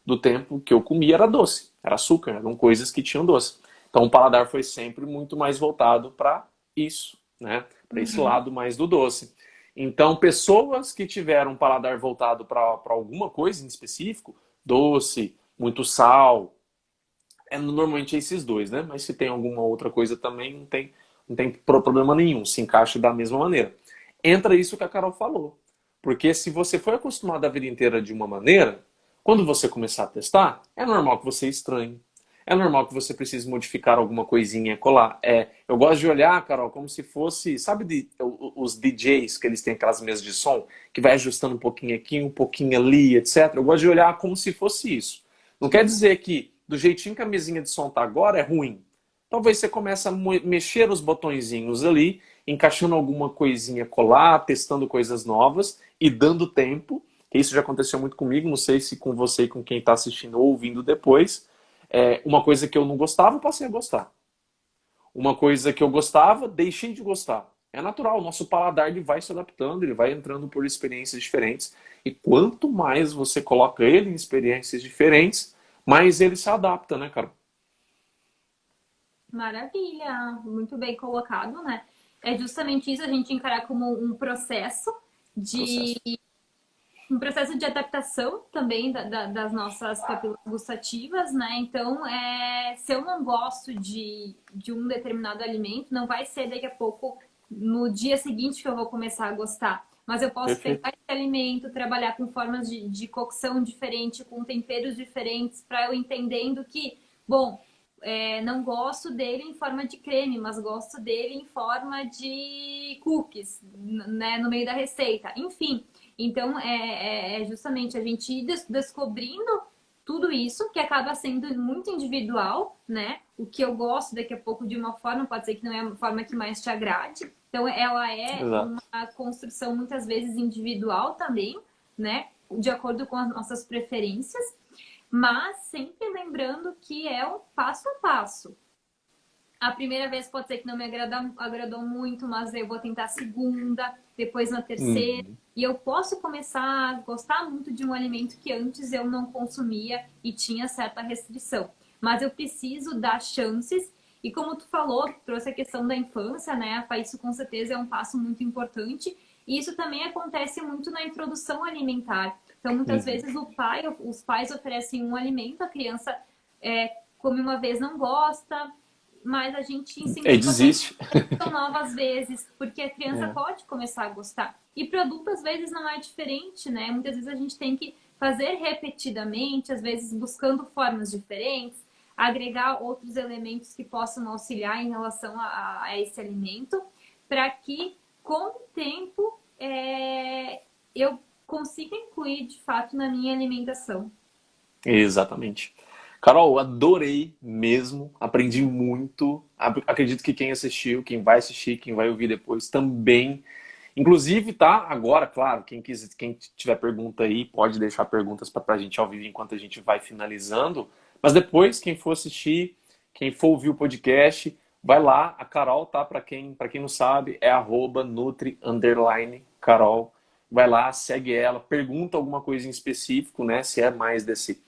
do tempo que eu comia era doce, era açúcar, eram coisas que tinham doce. Então o paladar foi sempre muito mais voltado para isso, né? Para esse Uhum. lado mais do doce. Então pessoas que tiveram um paladar voltado para alguma coisa em específico, doce, muito sal, normalmente é esses dois, né? Mas se tem alguma outra coisa também, não tem problema nenhum, se encaixa da mesma maneira. Entra isso que a Carol falou. Porque se você foi acostumado a vida inteira de uma maneira, quando você começar a testar, é normal que você estranhe. É normal que você precise modificar alguma coisinha, colar. Eu gosto de olhar, Carol, como se fosse, sabe, os DJs que eles têm aquelas mesas de som, que vai ajustando um pouquinho aqui, um pouquinho ali, etc. Eu gosto de olhar como se fosse isso. Não quer dizer que do jeitinho que a mesinha de som tá agora é ruim. Talvez você comece a mexer os botõezinhos ali, encaixando alguma coisinha, colar, testando coisas novas e dando tempo. Isso já aconteceu muito comigo, não sei se com você e com quem está assistindo ou ouvindo depois. Uma coisa que eu não gostava, eu passei a gostar. Uma coisa que eu gostava, deixei de gostar. É natural, o nosso paladar ele vai se adaptando, ele vai entrando por experiências diferentes. E quanto mais você coloca ele em experiências diferentes, mais ele se adapta, né, cara? Maravilha, muito bem colocado, né? É justamente isso, a gente encarar como Processo. um processo de adaptação também das nossas papilas gustativas, né? Então, se eu não gosto de um determinado alimento, não vai ser daqui a pouco, no dia seguinte, que eu vou começar a gostar. Mas eu posso pegar Perfeito. esse alimento, trabalhar com formas de cocção diferente, com temperos diferentes, para eu entendendo que, bom, não gosto dele em forma de creme, mas gosto dele em forma de cookies, né, no meio da receita. Enfim, então é justamente a gente ir descobrindo tudo isso, que acaba sendo muito individual, né? O que eu gosto daqui a pouco de uma forma, pode ser que não é a forma que mais te agrade. Então, ela é Exato. uma construção muitas vezes individual também, né? De acordo com as nossas preferências, mas sempre lembrando que é um passo a passo. A primeira vez pode ser que não me agradou muito, mas eu vou tentar a segunda, depois na terceira. Uhum. E eu posso começar a gostar muito de um alimento que antes eu não consumia e tinha certa restrição. Mas eu preciso dar chances. E como tu falou, trouxe a questão da infância, né? Isso com certeza é um passo muito importante. E isso também acontece muito na introdução alimentar. Então, muitas Uhum. vezes os pais oferecem um alimento, a criança come uma vez, não gosta, mas a gente E incentiva que desiste. são novas vezes, porque a criança É. pode começar a gostar. E produto, às vezes, não é diferente, né? Muitas vezes a gente tem que fazer repetidamente, às vezes buscando formas diferentes, agregar outros elementos que possam auxiliar em relação a esse alimento, para que, com o tempo, eu consiga incluir, de fato, na minha alimentação. Exatamente. Carol, adorei mesmo, aprendi muito. Acredito que quem assistiu, quem vai assistir, quem vai ouvir depois também. Inclusive, tá? Agora, claro, quem tiver pergunta aí, pode deixar perguntas para a gente ao vivo enquanto a gente vai finalizando. Mas depois, quem for assistir, quem for ouvir o podcast, vai lá. A Carol, tá? Para quem não sabe, é @nutri_carol. Vai lá, segue ela, pergunta alguma coisa em específico, né? Se é mais desse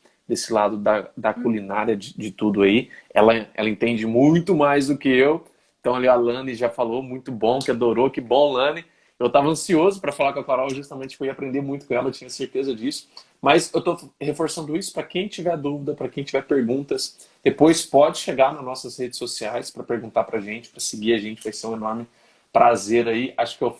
lado da culinária de tudo aí. Ela entende muito mais do que eu. Então ali a Lani já falou, muito bom, que adorou, que bom, Lani. Eu estava ansioso para falar com a Carol, justamente que eu ia aprender muito com ela, eu tinha certeza disso. Mas eu estou reforçando isso para quem tiver dúvida, para quem tiver perguntas. Depois pode chegar nas nossas redes sociais para perguntar para a gente, para seguir a gente, vai ser um enorme prazer aí. Acho que eu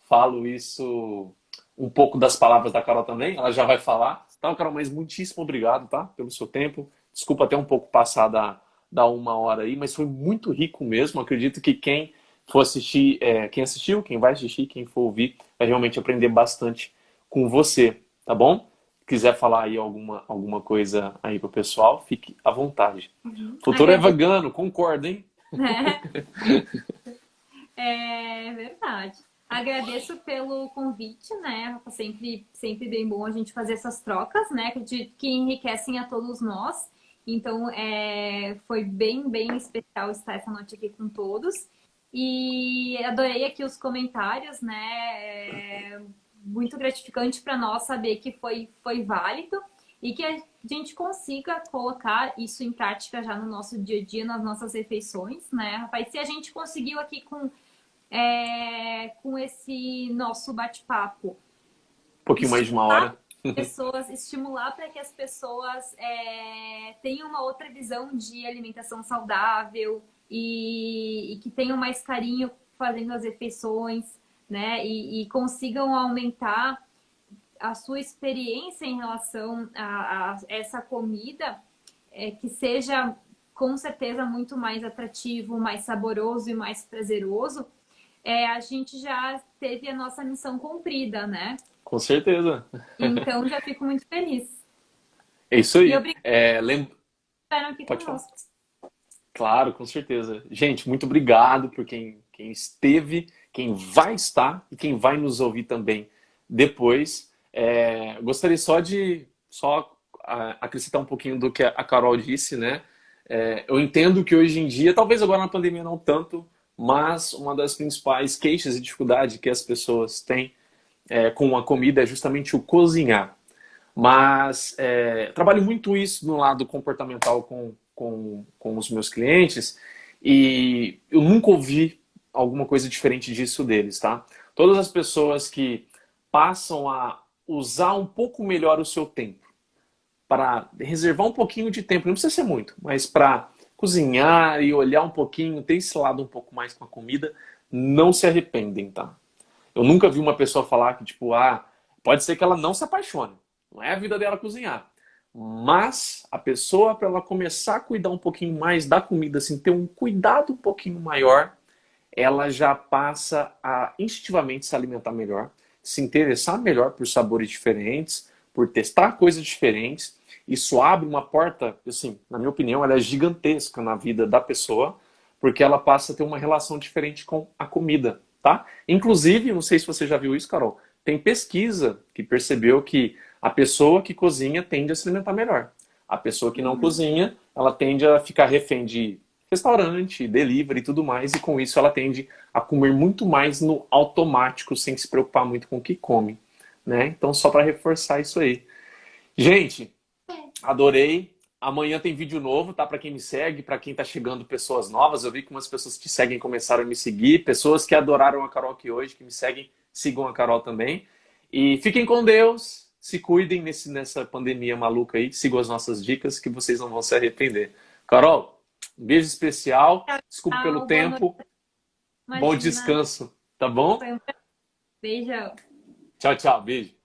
falo isso um pouco das palavras da Carol também, ela já vai falar. Tá, Carol, mas muitíssimo obrigado, tá? Pelo seu tempo. Desculpa até um pouco passar da 1 hora aí, mas foi muito rico mesmo. Acredito que quem for assistir, quem assistiu, quem vai assistir, quem for ouvir, vai realmente aprender bastante com você, tá bom? Quiser falar aí alguma coisa aí pro pessoal, fique à vontade. Futuro é Agradeço, vegano, concorda, hein? né? É verdade. Agradeço pelo convite, né? Sempre bem bom a gente fazer essas trocas, né? Que enriquecem a todos nós. Então, foi bem especial estar essa noite aqui com todos. E adorei aqui os comentários, né? Muito gratificante para nós saber que foi válido e que a gente consiga colocar isso em prática já no nosso dia a dia, nas nossas refeições, né, rapaz? Se a gente conseguiu aqui com esse nosso bate-papo Um pouquinho mais de 1 hora. estimular para que as pessoas tenham uma outra visão de alimentação saudável e que tenham mais carinho fazendo as refeições, né? E consigam aumentar a sua experiência em relação a essa comida, que seja com certeza muito mais atrativo, mais saboroso e mais prazeroso, a gente já teve a nossa missão cumprida, né? Com certeza. Então já fico muito feliz. É isso E aí. obrigada por estar aqui Pode falar. conosco. Claro, com certeza. Gente, muito obrigado por quem esteve, quem vai estar e quem vai nos ouvir também depois. Gostaria só acrescentar um pouquinho do que a Carol disse, né? Eu entendo que hoje em dia, talvez agora na pandemia não tanto, mas uma das principais queixas e dificuldades que as pessoas têm com a comida é justamente o cozinhar. Mas trabalho muito isso no lado comportamental com os meus clientes e eu nunca ouvi alguma coisa diferente disso deles, tá? Todas as pessoas que passam a usar um pouco melhor o seu tempo, para reservar um pouquinho de tempo, não precisa ser muito, mas para cozinhar e olhar um pouquinho, ter esse lado um pouco mais com a comida, não se arrependem, tá? Eu nunca vi uma pessoa falar que, tipo, pode ser que ela não se apaixone. Não é a vida dela cozinhar. Mas a pessoa, para ela começar a cuidar um pouquinho mais da comida, assim, ter um cuidado um pouquinho maior, ela já passa a instintivamente se alimentar melhor, se interessar melhor por sabores diferentes, por testar coisas diferentes. Isso abre uma porta, assim, na minha opinião, ela é gigantesca na vida da pessoa, porque ela passa a ter uma relação diferente com a comida, tá? Inclusive, não sei se você já viu isso, Carol, tem pesquisa que percebeu que a pessoa que cozinha tende a se alimentar melhor. A pessoa que não cozinha, ela tende a ficar refém de restaurante, delivery e tudo mais, e com isso ela tende a comer muito mais no automático, sem se preocupar muito com o que come, né? Então, só para reforçar isso aí. Gente, adorei. Amanhã tem vídeo novo, tá? Para quem me segue, para quem tá chegando pessoas novas. Eu vi que umas pessoas que te seguem começaram a me seguir, pessoas que adoraram a Carol aqui hoje, que me seguem, sigam a Carol também. E fiquem com Deus, se cuidem nessa pandemia maluca aí, sigam as nossas dicas que vocês não vão se arrepender. Carol, um beijo especial, desculpa pelo Tchau, boa noite. tempo, bom Imagina. descanso, tá bom? Foi um beijão. Tchau, tchau, beijo.